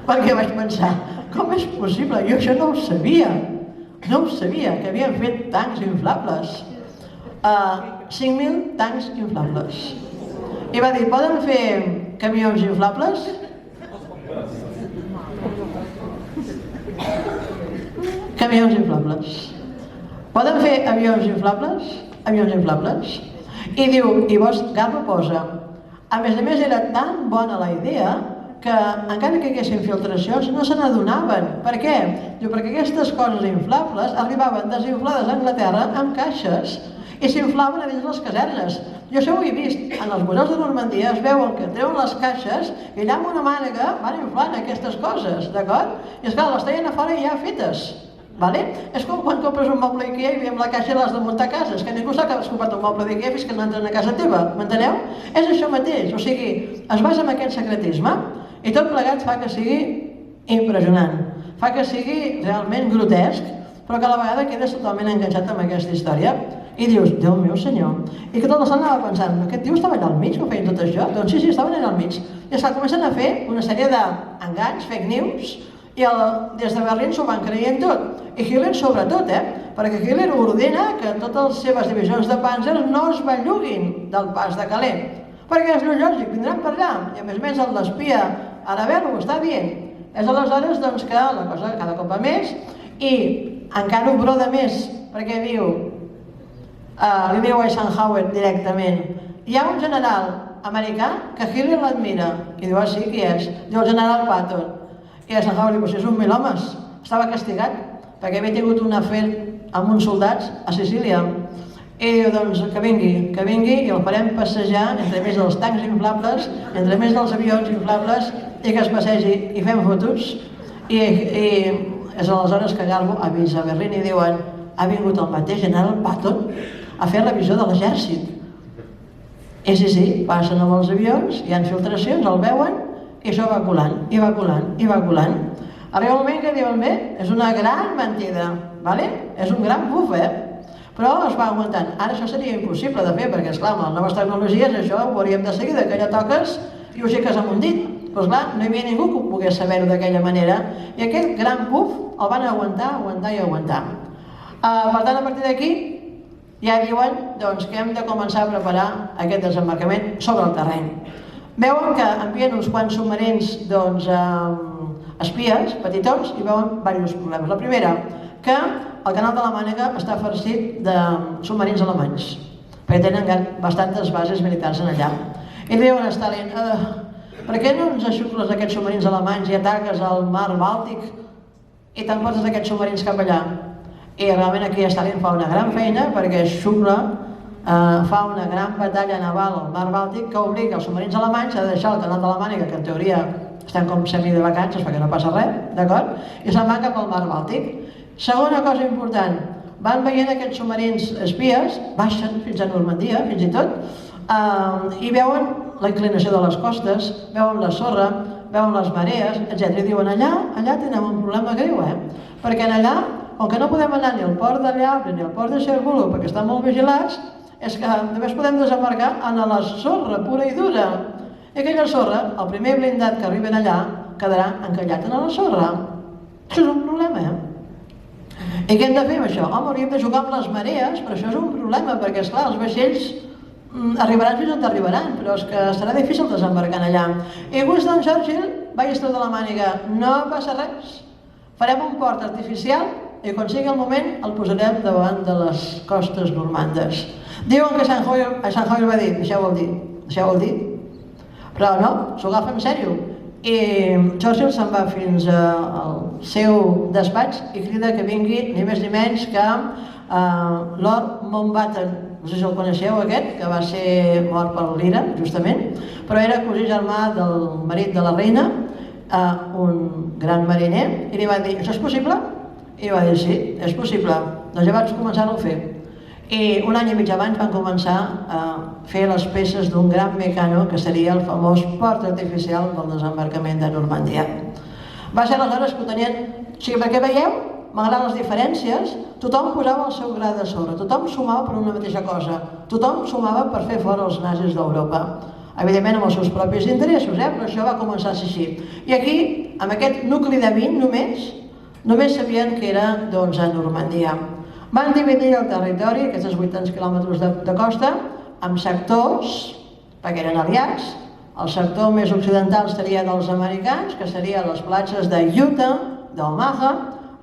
perquè vaig pensar, com és possible? Jo això no ho sabia, que havien fet tancs inflables. 5.000 tancs inflables. I va dir, poden fer camions inflables? Camions inflables. Poden fer avions inflables? Avions inflables. I diu, i llavors Garbo posa, a més era tan bona la idea que encara que hi haguessin filtracions no se n'adonaven. Per què? Diu, perquè aquestes coses inflables arribaven desinflades a Anglaterra amb caixes i s'inflaven a dins les casernes. Jo això ho he vist, en els museus de Normandia es veuen que treuen les caixes i allà amb una mànega van inflant aquestes coses, d'acord? I esclar, les treien a fora ja fetes. És com quan compres un moble Ikea i veiem la caixa i l'has de muntar a casa. És que ningú sap que has comprat un moble d'Ikea fins que no entren a casa teva, m'enteneu? És això mateix, o sigui, es basa en aquest secretisme i tot plegat fa que sigui impressionant, fa que sigui realment grotesc, però que a la vegada quedes totalment enganxat amb aquesta història i dius, Déu meu senyor, i que tota l'estona anava pensant, aquest tio estava allà al mig, que ho feien tot això? Doncs sí, estaven allà al mig. I esclar, comencen a fer una sèrie d'enganys, fake news, i des de Berlín s'ho van creient tot. I Hitler sobretot, perquè Hitler ordena que totes les seves divisions de Panzer no es belluguin del pas de Calais. Perquè és lògic, vindran per allà. I a més l'espia Arabel ho està dient. És aleshores que la cosa cada cop va més i encara ho broda més, perquè diu, li diu a Eisenhower directament, hi ha un general americà que Hitler l'admira. I diu, sí, qui és? Diu, el general Patton. I Eisenhower diu, és un mil homes, estava castigat perquè havia tingut un afer amb uns soldats a Sicília. I diu, doncs, que vingui i el farem passejar entre més dels tancs inflables, entre més dels avions inflables i que es passegi i fem fotos. I és aleshores que Garbo avisa a Berlín i diuen, ha vingut el mateix general Patton a fer revisió de l'exèrcit. I sí, passen amb els avions, hi ha filtracions, el veuen, i això va colant, i va colant. Arriba un moment que diuen, bé, és una gran mentida, és un gran buf, però es va augmentant. Ara això seria impossible de fer, perquè esclar, amb les noves tecnologies això ho hauríem de seguir, que allà toques i ho fiques amb un dit. Però esclar, no hi havia ningú que pogués saber-ho d'aquella manera, i aquest gran buf el van aguantar. Per tant, a partir d'aquí, ja diuen que hem de començar a preparar aquest desembarcament sobre el terreny. Veuen que envien uns quants submarins espies, petitons, i veuen diversos problemes. La primera, que el canal de la Mànega està farcit de submarins alemanys, perquè tenen bastantes bases militars en allà. I diuen a Stalin, per què no ens aixucles aquests submarins alemanys i ataques al mar Bàltic i te'n portes aquests submarins cap allà? I realment aquí Stalin fa una gran feina perquè xucla, fa una gran batalla naval al mar Bàltic que obliga els submarins alemanys a deixar el canal de la Mànega, que en teoria estan com semi de vacances perquè no passa res, d'acord? I se'n van cap al mar Bàltic. Segona cosa important, van veient aquests submarins espies, baixen fins a Normandia, fins i tot, i veuen la inclinació de les costes, veuen la sorra, veuen les marees, etc. I diuen, allà tenim un problema greu, perquè allà, com que no podem anar ni al port de Llaubre ni al port de Cervolo perquè estan molt vigilats, és que només podem desembarcar en la sorra pura i dura. I aquella sorra, el primer blindat que arriben allà, quedarà encallat en la sorra. Això és un problema, I què hem de fer amb això? Home, hauríem de jugar amb les marees, però això és un problema, perquè, esclar, els vaixells arribaran fins on arribaran, però és que serà difícil desembarcar allà. I Winston Churchill va estar de la màniga, no passa res, farem un port artificial i quan sigui el moment el posarem davant de les costes normandes. Diuen que Eisenhower va dir, deixeu-ho dir, però no, s'ho agafa en sèrio. I Churchill se'n va fins al seu despatx i crida que vingui ni més ni menys que Lord Mountbatten. No sé si el coneixeu aquest, que va ser mort per l'Ira, justament, però era cosí germà del marit de la reina, un gran mariner, i li va dir, això és possible? I va dir, sí, és possible. Doncs ja vaig començar-ho a fer. I un any i mig abans van començar a fer les peces d'un gran mecano que seria el famós port artificial del desembarcament de Normandia. Va ser aleshores que ho tenien... O sigui, perquè veieu, malgrat les diferències, tothom posava el seu gra de sorra, tothom sumava per una mateixa cosa, tothom sumava per fer fora els nazis d'Europa. Evidentment amb els seus propis interessos, però això va començar a ser així. I aquí, amb aquest nucli de 20 només sabien que era doncs, a Normandia. Van dividir el territori, aquests 800 quilòmetres de costa, amb sectors, perquè eren aliats. El sector més occidental seria dels americans, que serien les platges de Utah, d'Omaha,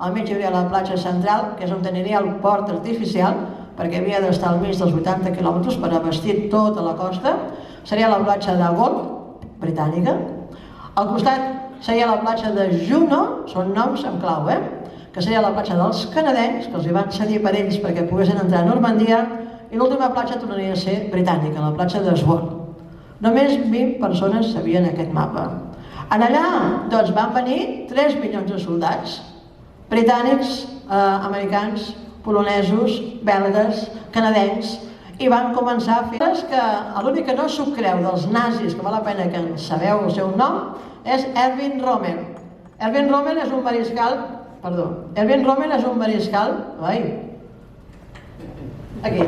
al mig hi hauria la platja central, que és on tenia el port artificial, perquè havia d'estar al mig dels 80 quilòmetres per abastir tota la costa. Seria la platja de Gold, britànica. Al costat seria la platja de Juno, són noms en clau, que seria la platja dels canadencs, que els hi van cedir per ells perquè poguessin entrar a Normandia, i l'última platja tornaria a ser britànica, la platja de Swan. Només 20 persones sabien aquest mapa. En allà doncs, van venir 3 milions de soldats, britànics, americans, polonesos, belgues, canadencs, i van començar a fer que l'únic que no s'ho creu dels nazis, que val la pena que en sabeu el seu nom, és Erwin Rommel. Erwin Rommel és un mariscal, aquí.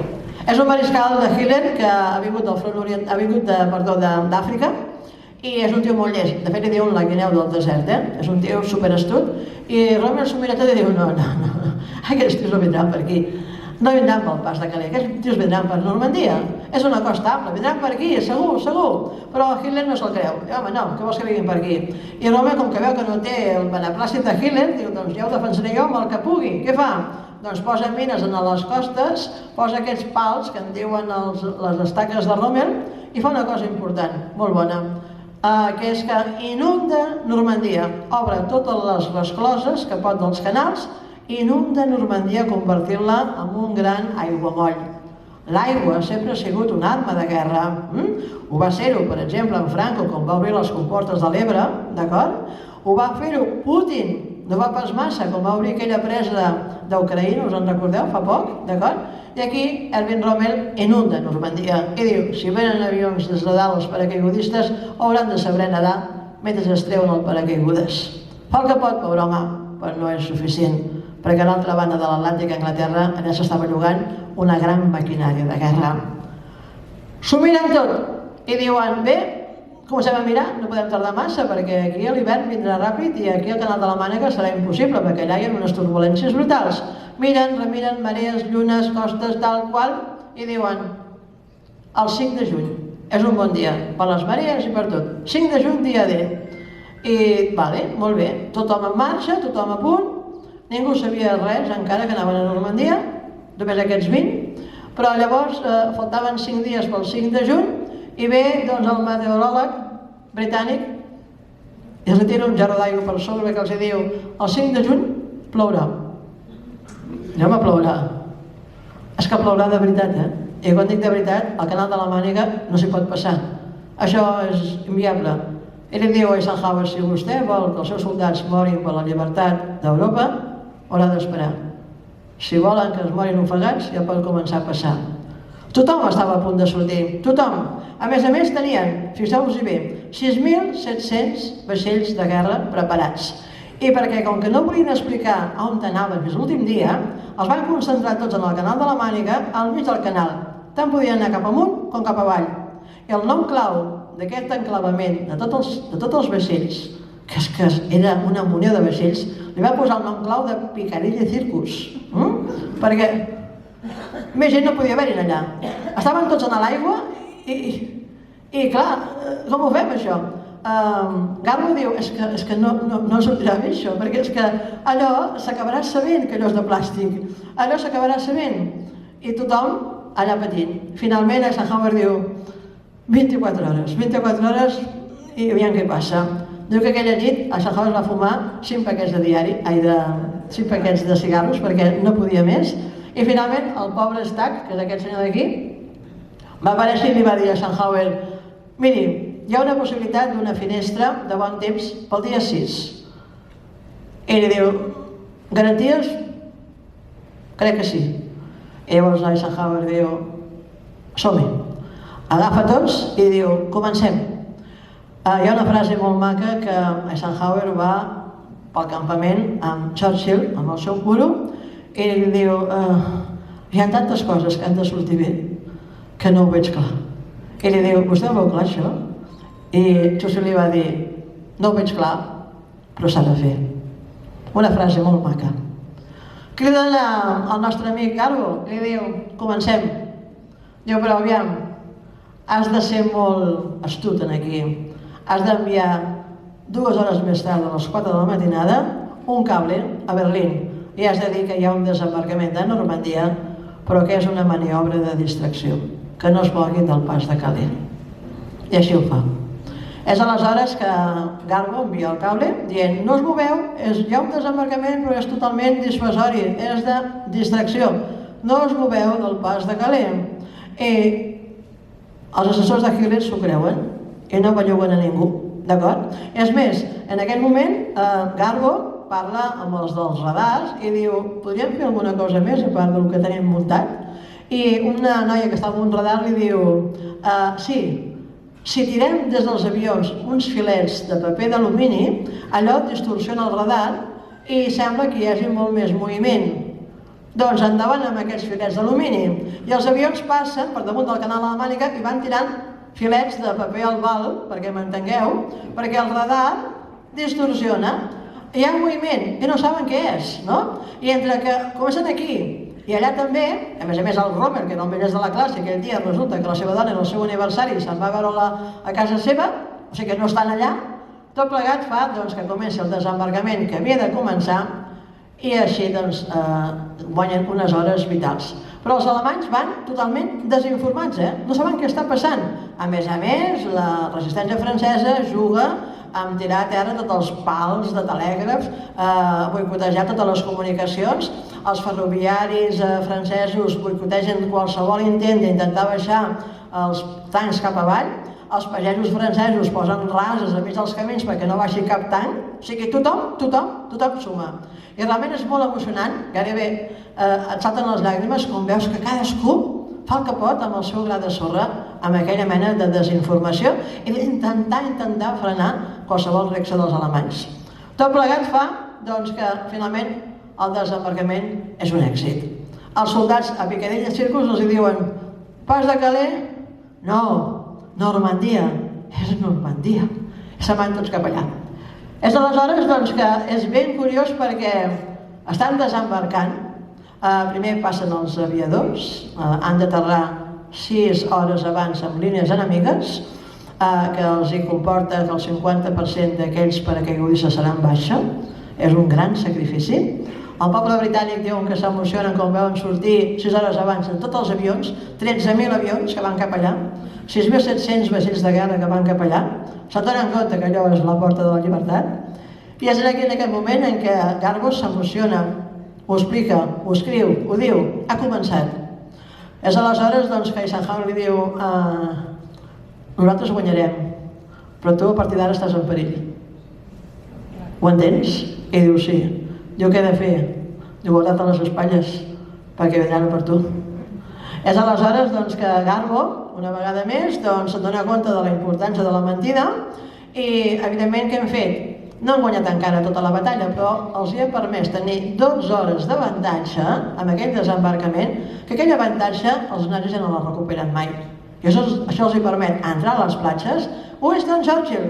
És un mariscal de Hitler que ha vingut del front orient, d'Àfrica, i és un tio molt llest. De fet, li diuen la guineu del desert, És un tio superastut. I Rommel s'ho mira tot i diu, no, aquests tios no vindran per aquí. No vindran pel pas de Calais, aquests tios vindran per Normandia. És una costa ampla, vindran per aquí, segur. Però Hitler no se'l creu. Diu, home, no, què vols que vinguin per aquí? I Rommel, com que veu que no té el beneplàcit de Hitler, diu, doncs ja ho defensaré jo amb el que pugui. Què fa? Doncs posa mines a les costes, posa aquests pals que en diuen les estaques de Rommel, i fa una cosa important, molt bona, que és que inunda Normandia, obre totes les rescloses que pot dels canals, inunda Normandia convertint-la en un gran aiguamoll. L'aigua sempre ha sigut una arma de guerra. Ho va ser-ho, per exemple, en Franco, quan va obrir les comportes de l'Ebre, d'acord? Ho va fer-ho Putin, no va pas massa, quan va obrir aquella presa d'Ucraïna, us en recordeu, fa poc, d'acord? I aquí Erwin Rommel inunda Normandia i diu, si venen avions des de dalt els paracaigudistes, hauran de saber nedar mentre es treuen el paracaigudes. Fa el que pot, pobre home, però no és suficient, perquè a l'altra banda de l'Atlàntic, a Anglaterra, allà s'estava jugant una gran maquinària de guerra. S'ho miren tot i diuen, bé, comencem a mirar, no podem tardar massa, perquè aquí l'hivern vindrà ràpid i aquí al canal de la Mànega serà impossible, perquè allà hi ha unes turbulències brutals. Miren, remiren, marees, llunes, costes, tal qual, i diuen, el 5 de juny és un bon dia, per les marees i per tot. 5 de juny, dia D. I, vale, molt bé, tothom en marxa, tothom a punt, ningú sabia res encara que anaven a Normandia, només aquests 20, però llavors faltaven 5 dies pel 5 de juny i ve doncs, el meteoròleg britànic i els tira un gerro d'aigua per sobre que els diu el 5 de juny plourà. I home, plourà. És que plourà de veritat, I quan dic de veritat, al canal de la Mànega no s'hi pot passar. Això és inviable. I li diu a Eisenhower, si vostè vol que els seus soldats morin per la llibertat d'Europa, haurà d'esperar. Si volen que es morin ofegats, ja pot començar a passar. Tothom estava a punt de sortir, tothom. A més, tenien, fixeu-vos-hi bé, 6.700 vaixells de guerra preparats. I perquè, com que no volien explicar on anaven fins l'últim dia, els van concentrar tots en el canal de la Mànega, al mig del canal. Tant podien anar cap amunt com cap avall. I el nom clau d'aquest enclavament de tots els vaixells, que és que era una munió de vaixells, li va posar el nom clau de Picarilla Circus. Perquè més gent no podia haver-hi allà. Estaven tots a l'aigua i clar, com ho fem això? Garbo diu, és que no sortirà bé això, perquè és que allò s'acabarà sabent que allò és de plàstic, allò s'acabarà sabent, i tothom allà patint. Finalment Eisenhower diu 24 hores i aviam què passa. Diu que aquella nit Eisenhower va fumar 5 paquets de paquets de cigarros perquè no podia més, i finalment el pobre Stack, que és aquest senyor d'aquí, va aparèixer i li va dir a Eisenhower, miri, hi ha una possibilitat d'una finestra de bon temps pel dia 6. I li diu, garanties? Crec que sí. I llavors Eisenhower diu, som-hi. Agafa tots i diu, comencem. Hi ha una frase molt maca que Eisenhower va pel campament amb Churchill, amb el seu puro, i li diu, hi ha tantes coses que han de sortir bé que no ho veig clar. I li diu, vostè ho veu clar això? I Churchill li va dir, no ho veig clar, però s'ha de fer. Una frase molt maca. Criden al nostre amic Garbo, li diu, comencem. Diu, però aviam, has de ser molt astut aquí. Has d'enviar 2 hores més tard, a les 4 de la matinada, un cable a Berlín. I has de dir que hi ha un desembarcament de Normandia, però que és una maniobra de distracció, que no es moguin del pas de Calais. I així ho fa. És aleshores que Garbo envia el cable dient, no us moveu, hi ha un desembarcament però és totalment dissuasori, és de distracció, no us moveu del pas de Calais. I els assessors de Hitler s'ho creuen i no belluguen a ningú, d'acord? És més, en aquell moment Garbo parla amb els dels radars i diu, podríem fer alguna cosa més a part del que tenim muntat? I una noia que està amb un radar li diu, sí, si tirem des dels avions uns filets de paper d'alumini, allò distorsiona el radar i sembla que hi hagi molt més moviment. Doncs endavant amb aquests filets d'alumini. I els avions passen per damunt del canal de la Mànega i van tirant filets de paper al vol, perquè m'entengueu, perquè el radar distorsiona. Hi ha moviment i no saben què és, no? I entre que comencen aquí i allà també, a més el Romer, que era el vellès de la classe, aquell dia resulta que la seva dona en el seu aniversari se'n va veure a casa seva, o sigui que no estan allà, tot plegat fa que comenci el desembarcament que havia de començar i així guanyen unes hores vitals. Però els alemanys van totalment desinformats, no saben què està passant. A més, la resistència francesa juga amb tirar a terra tots els pals de telègrafs, boicotejar totes les comunicacions, els ferroviaris francesos boicotegen qualsevol intent d'intentar baixar els tancs cap avall, els pagesos francesos posen rases a mig dels camins perquè no baixi cap tanc, o sigui, tothom suma. I realment és molt emocionant, gairebé et salten les llàgrimes quan veus que cadascú fa el que pot amb el seu gra de sorra, amb aquella mena de desinformació i d'intentar frenar qualsevol reacció dels alemanys. Tot plegat fa que finalment el desembarcament és un èxit. Els soldats a Picarilla Circus els diuen pas de Calais? No, Normandia. És Normandia. I se'n van tots cap allà. És aleshores que és ben curiós perquè estan desembarcant. Primer passen els aviadors, han d'aterrar 6 hores abans amb línies enemigues, que els comporta que el 50% d'aquells paracaigudistes seran baixa. És un gran sacrifici. El poble britànic diuen que s'emocionen quan veuen sortir 6 hores abans en tots els avions, 13.000 avions que van cap allà, 6.700 vaixells de guerra que van cap allà. S'adonen compte que allò és la porta de la llibertat. I és aquí en aquest moment en què Garbo s'emociona, ho explica, ho escriu, ho diu, ha començat. És aleshores que Eisenhower li diu nosaltres guanyarem, però tu a partir d'ara estàs en perill. Ho entens? I diu sí. Diu què he de fer? Diu guarda't a les espatlles perquè vindran per tu. És aleshores que Garbo, una vegada més, se'n dona compte de la importància de la mentida i, evidentment, què hem fet? No han guanyat encara tota la batalla, però els hi ha permès tenir 12 hores d'avantatge amb aquell desembarcament, que aquell avantatge els nazis ja no el recuperen mai. I això els hi permet entrar a les platges. Winston Churchill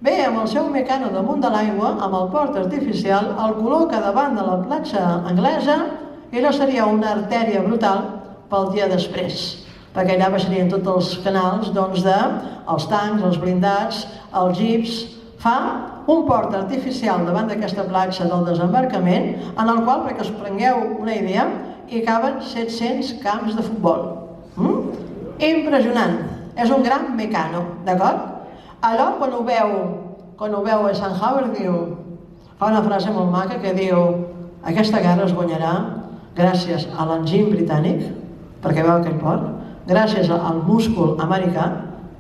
ve amb el seu Meccano damunt de l'aigua, amb el port artificial, el col·loca davant de la platja anglesa i allò seria una artèria brutal pel dia després, perquè allà baixarien tots els canals dels tancs, els blindats, els jeeps. Fa un port artificial davant d'aquesta platja del desembarcament en el qual, perquè us prengueu una idea, hi caben 700 camps de futbol. Impressionant! És un gran Meccano, d'acord? Allò, quan ho veu a Eisenhower, fa una frase molt maca que diu: aquesta guerra es guanyarà gràcies a l'enginy britànic, perquè veu aquell port, gràcies al múscul americà,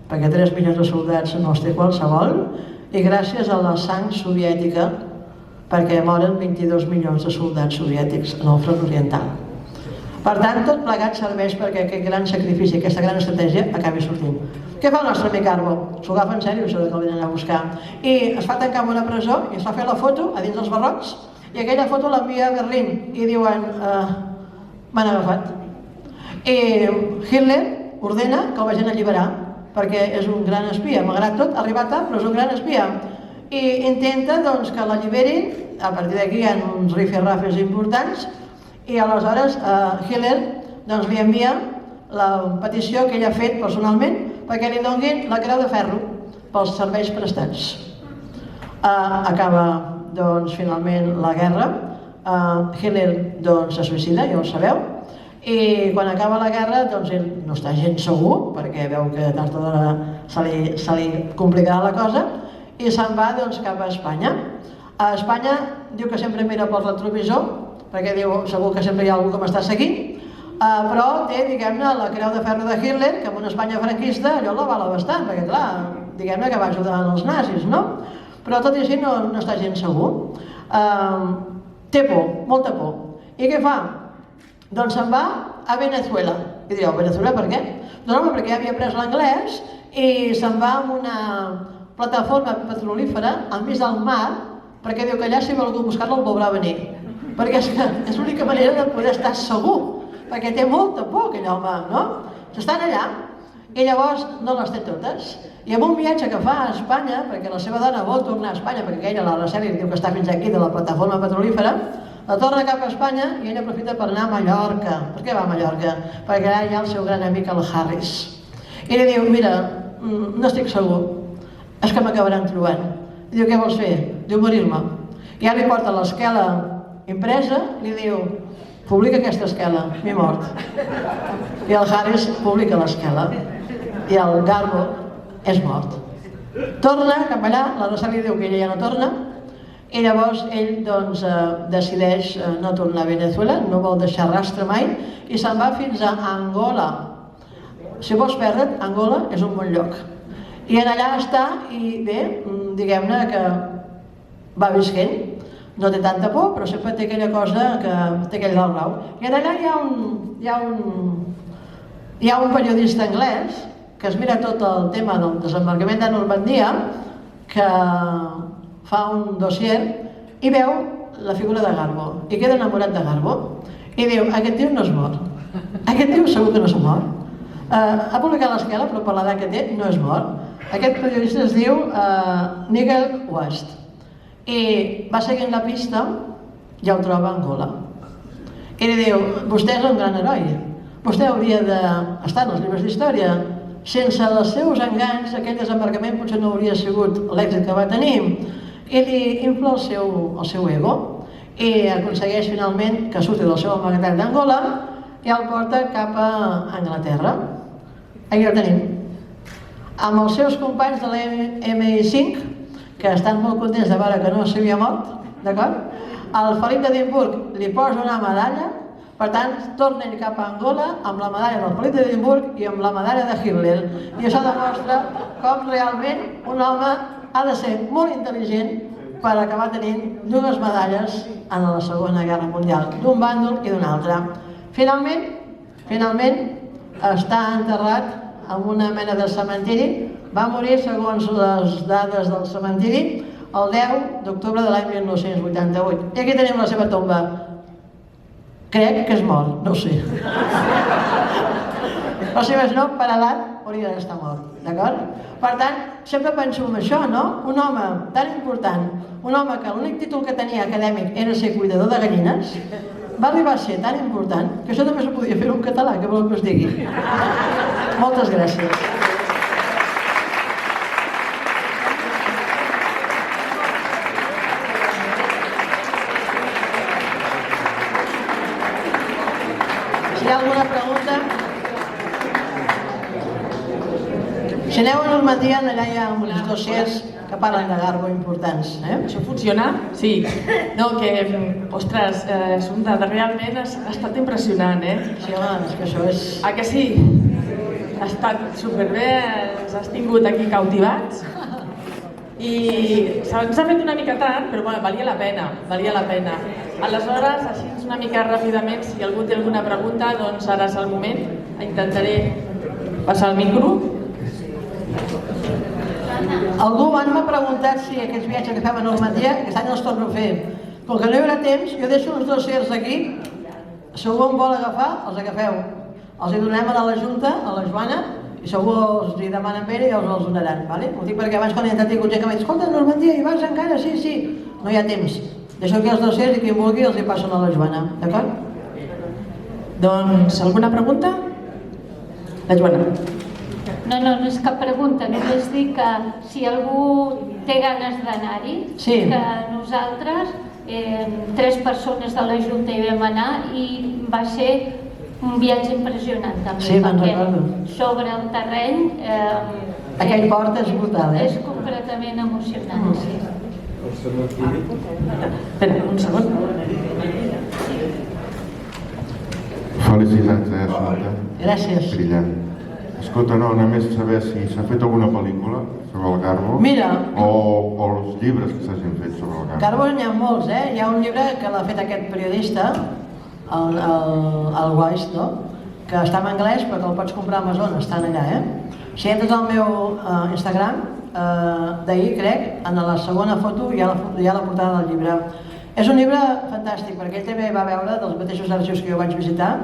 perquè 3 milions de soldats no els té qualsevol, i gràcies a la sang soviètica, perquè moren 22 milions de soldats soviètics en el front oriental. Per tant, tot plegat serveix perquè aquest gran sacrifici, aquesta gran estratègia acabi sortint. Què fa el nostre amic Garbo? S'ho agafa en sèrio, això que el venen a buscar. I es fa tancar en una presó i es fa fer la foto a dins dels barrocs, i aquella foto l'envia a Berlín i diuen: m'han agafat. I Hitler ordena que el vagin alliberar, perquè és un gran espia, malgrat tot, ha arribat tard, però és un gran espia. I intenta que l'alliberin, a partir d'aquí hi ha uns rifirrafes importants, i aleshores Hitler li envia la petició que ell ha fet personalment perquè li donin la Creu de Ferro pels serveis prestats. Acaba finalment la guerra, Hitler se suïcida, ja ho sabeu, i quan acaba la guerra ell no està gens segur, perquè veu que tard o d'hora se li complicarà la cosa, i se'n va cap a Espanya. A Espanya diu que sempre mira pel retrovisor, perquè diu segur que sempre hi ha algú que m'està seguint, però té, diguem-ne, la Creu de Ferro de Hitler, que en una Espanya franquista allò la vala bastant, perquè clar, diguem-ne que va ajudar els nazis, no? Però tot i així no està gens segur. Té por, molta por. I què fa? Doncs se'n va a Venezuela. I direu, Venezuela per què? Doncs home, perquè ja havia après l'anglès i se'n va amb una plataforma petrolífera enmig del mar, perquè diu que allà si vol algú buscar-lo el veurà venir. Perquè és l'única manera de poder estar segur, perquè té molta por aquell home, no? S'estan allà i llavors no les té totes. I amb un viatge que fa a Espanya, perquè la seva dona vol tornar a Espanya, perquè ella, la Cèlia, diu que està fins aquí de la plataforma petrolífera, la torna cap a Espanya i ella aprofita per anar a Mallorca. Per què va a Mallorca? Perquè allà hi ha el seu gran amic, el Harris. I li diu, mira, no estic segur, és que m'acabaran trobant. I diu, què vols fer? Diu, morir-me. I ja li porta l'esquela impresa i li diu, publica aquesta esquela, m'he mort. I el Harris publica l'esquela i el Garbo és mort. Torna cap allà, la Rosa li diu que ella ja no torna, i llavors ell decideix no tornar a Venezuela, no vol deixar rastre mai, i se'n va fins a Angola. Si vols perdre't, Angola és un bon lloc. I allà està, i bé, diguem-ne que va visquent, no té tanta por, però sempre té aquella cosa que té aquell dalt blau. I allà hi ha un periodista anglès que es mira tot el tema del desembarcament de Normandia, que fa un dossier i veu la figura de Garbo i queda enamorat de Garbo i diu, aquest tio no es mor, aquest tio segur que no es mor, ha publicat l'esquela però per l'edat que té no es mor. Aquest periodista es diu Nigel West i va seguint la pista i el troba a Angola i li diu, vostè és un gran heroi, vostè hauria d'estar en els llibres d'història. Sense els seus enganys aquell desembarcament potser no hauria sigut l'èxit que va tenir. I li infla el seu ego i aconsegueix finalment que surti del seu amagatall d'Angola i el porta cap a Anglaterra. Aquí el tenim. Amb els seus companys de l'MI5, que estan molt contents de veure que no s'havia mort, d'acord? El Felip d'Edimburg li posa una medalla, per tant, torna ell cap a Angola amb la medalla del Felip d'Edimburg i amb la medalla de Hitler. I això demostra com realment un home ha de ser molt intel·ligent per acabar tenint dues medalles en la Segona Guerra Mundial, d'un bàndol i d'un altre. Finalment, finalment està enterrat en una mena de cementiri. Va morir, segons les dades del cementiri, el 10 d'octubre de l'any 1988. I aquí tenim la seva tomba. Crec que és mort, no ho sé. Però si més no, per edat hauria d'estar mort, d'acord? Per tant, sempre penso en això, no? Un home tan important, un home que l'únic títol que tenia acadèmic era ser cuidador de gallines, va arribar a ser tan important que això també s'ho podia fer en català, que vol que us digui. Moltes gràcies. Si hi ha alguna pregunta? Si aneu a Normandia, allà hi ha uns dossiers que parlen de Garbo importants. Això funciona? Sí. No, que, ostres, Assumpta, realment ha estat impressionant, Sí, home, és que això és... Ah, que sí? Ha estat superbé, ens has tingut aquí cautivats i se'ns ha fet una mica tard, però bueno, valia la pena, valia la pena. Aleshores, així una mica ràpidament, si algú té alguna pregunta, doncs ara és el moment. Intentaré passar el micro. Algú m'ha preguntat si aquests viatges que fem a Normandia, aquest any els torno a fer. Com que no hi haurà temps, jo deixo uns dossiers aquí, si algú en vol agafar, els agafeu. Els hi donem a la Junta, a la Joana, i si algú els hi demana amb ella ja els donaran. Ho dic perquè abans quan he entrat i gent que m'ha dit escolta, a Normandia hi vas encara? Sí, sí. No hi ha temps. Deixo aquí els dossiers i qui vulgui els hi passen a la Joana, d'acord? Doncs alguna pregunta? La Joana. No és cap pregunta, només dic que si algú té ganes d'anar-hi, sí. Que nosaltres, 3 persones de la Junta hi vam anar i va ser un viatge impressionant també, sí, perquè sobre el terreny aquell port és brutal, és completament emocionant. Sí. Espera, un segon. Felicitats, Assumpta. Gràcies. Brillant. Escolta, no, només saber si s'ha fet alguna pel·lícula sobre el Garbo. Mira. O els llibres que s'hagin fet sobre el Garbo. Garbo n'hi ha molts, Hi ha un llibre que l'ha fet aquest periodista, el Weiss, no? Que està en anglès però que el pots comprar a Amazon, estan allà, Si entres al meu Instagram, d'ahir crec, en la segona foto hi ha la portada del llibre. És un llibre fantàstic perquè ell també va veure dels mateixos arxius que jo vaig visitar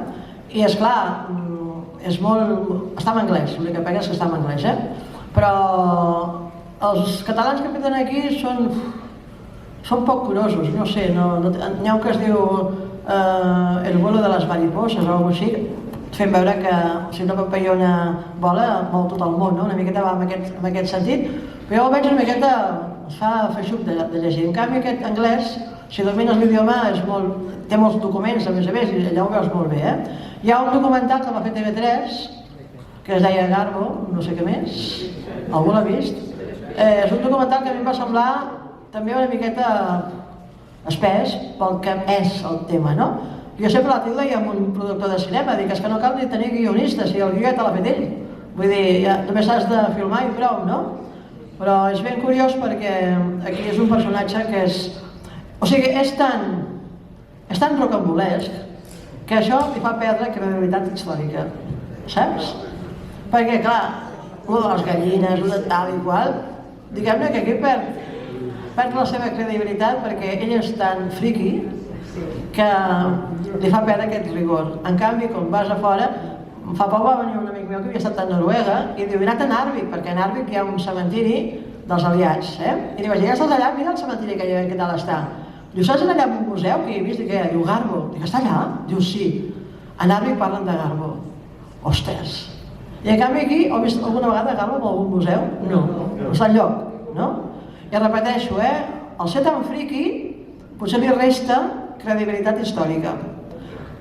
i esclar, és molt... està en anglès, l'únic que pega és que està en anglès, Però els catalans que venen aquí són poc curosos, no sé, n'hi ha un que es diu El vuelo de les mariposas o alguna cosa així, fent veure que si una papallona vola, mou tot el món, una miqueta va en aquest sentit, però jo almenys una miqueta es fa feixuc de llegir. En canvi aquest anglès, si domines l'idioma, té molts documents a més, i allà ho veus molt bé. Hi ha un documental que va fer TV3, que es deia Garbo, no sé què més, algú l'ha vist? És un documental que a mi em va semblar també una miqueta espès pel que és el tema, no? Jo sempre l'altre dia deia amb un productor de cinema, dic, és que no cal ni tenir guionista, si el guió ja te l'ha fet ell. Vull dir, només has de filmar i prou, no? Però és ben curiós perquè aquí és un personatge que és... O sigui, és tan rocambolesc que això li fa perdre credibilitat històrica, saps? Perquè, clar, una de les gallines, una tal i qual, diguem-ne que aquí perd la seva credibilitat perquè ell és tan friqui que li fa perdre aquest rigor. En canvi, quan vas a fora, fa poc va venir un amic meu que havia estat a Noruega i diu, he anat a Narvik, perquè a Narvik hi ha un cementiri dels aliats, I li vaig dir, ja estàs allà? Mira el cementiri que hi ha, què tal està. Diu, saps allà en un museu que hi he vist? Diu, Garbo. Dic, està allà? Diu, sí. A Narvik parlen de Garbo. Ostres. I en canvi aquí, heu vist alguna vegada Garbo en algun museu? No. No està enlloc, no? I repeteixo, el ser tan friqui potser li resta credibilitat històrica.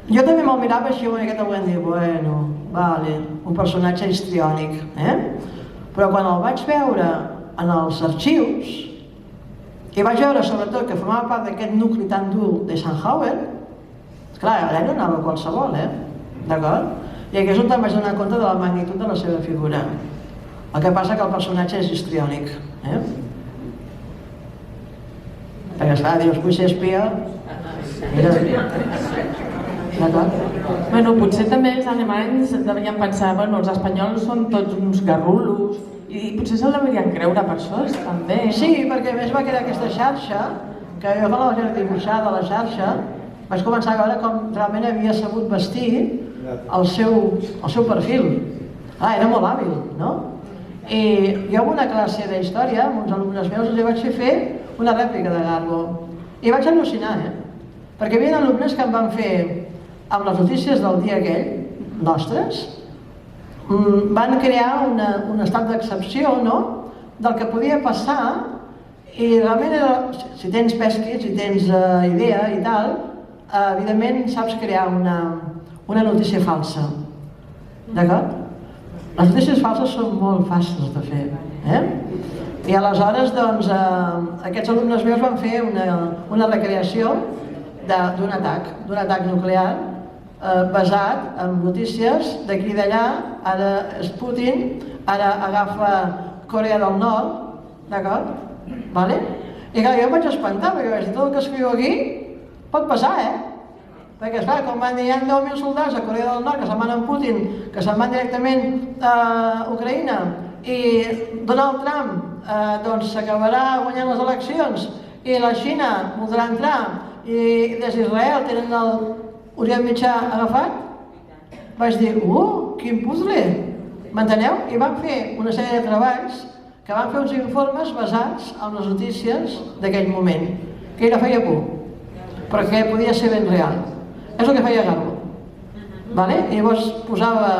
Jo també me'l mirava així una miqueta volent dir, bueno, vale, un personatge histriònic, Però quan el vaig veure en els arxius, i vaig veure sobretot que formava part d'aquest nucli tan dur de Eisenhower, clar, allà no anava qualsevol, d'acord? I aquí és on em vaig donar compte de la magnitud de la seva figura. El que passa que el personatge és histriònic, Perquè esclar, dius, vull ser espia... D'acord? Bueno, potser també els alemanys deurien pensar, bueno, els espanyols són tots uns garrulos, i potser se'l deurien creure per això, també. Sí, perquè a més va crear aquesta xarxa, que jo quan la vaig dibuixar de la xarxa, vaig començar a veure com realment havia sabut vestir el seu perfil. Era molt hàbil, no? I jo en una classe d'història, amb uns alumnes meus, els vaig fer una rèplica de Garbo. I vaig al·lucinar, perquè hi havia alumnes que em van fer, amb les notícies del dia aquell, nostres, van crear un estat d'excepció, no?, del que podia passar, i realment, si tens pesquis, si tens idea i tal, evidentment saps crear una notícia falsa. D'acord? Les notícies falses són molt fàcils de fer. I aleshores, doncs, aquests alumnes meus van fer una recreació d'un atac nuclear basat en notícies d'aquí i d'allà. Ara és Putin, ara agafa Corea del Nord, d'acord? I clar, jo em vaig espantar, perquè vaig dir, tot el que escriu aquí pot passar, perquè, esclar, com van dir, hi ha 10.000 soldats a Corea del Nord que se'n van amb Putin, que se'n van directament a Ucraïna, i Donald Trump doncs s'acabarà guanyant les eleccions, i la Xina voldrà entrar, i des d'Israel tenen l'Orient Mitjà agafat, vaig dir, quin puzzle! M'enteneu? I van fer una sèrie de treballs que van fer uns informes basats en les notícies d'aquell moment, que era feia por, però que podia ser ben real. És el que feia Garbo. I llavors posava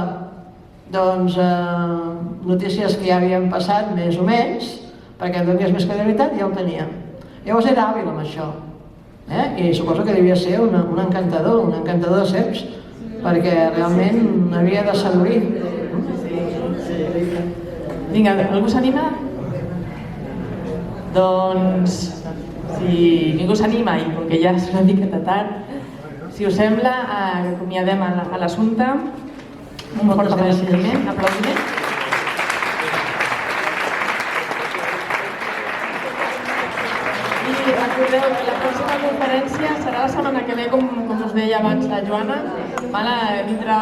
notícies que ja havien passat més o menys, perquè donés més credibilitat, i ja ho tenia. Llavors era hàbil amb això. I suposo que devia ser un encantador de serps, perquè realment havia de seduir. Vinga, algú s'anima? Doncs, si ningú s'anima, i com que ja és una miqueta tard, si us sembla, acomiadem a l'assumpte. Un fort aplaudiment. I recordeu que la pròxima conferència serà la setmana que ve, com us deia abans la Joana, vindrà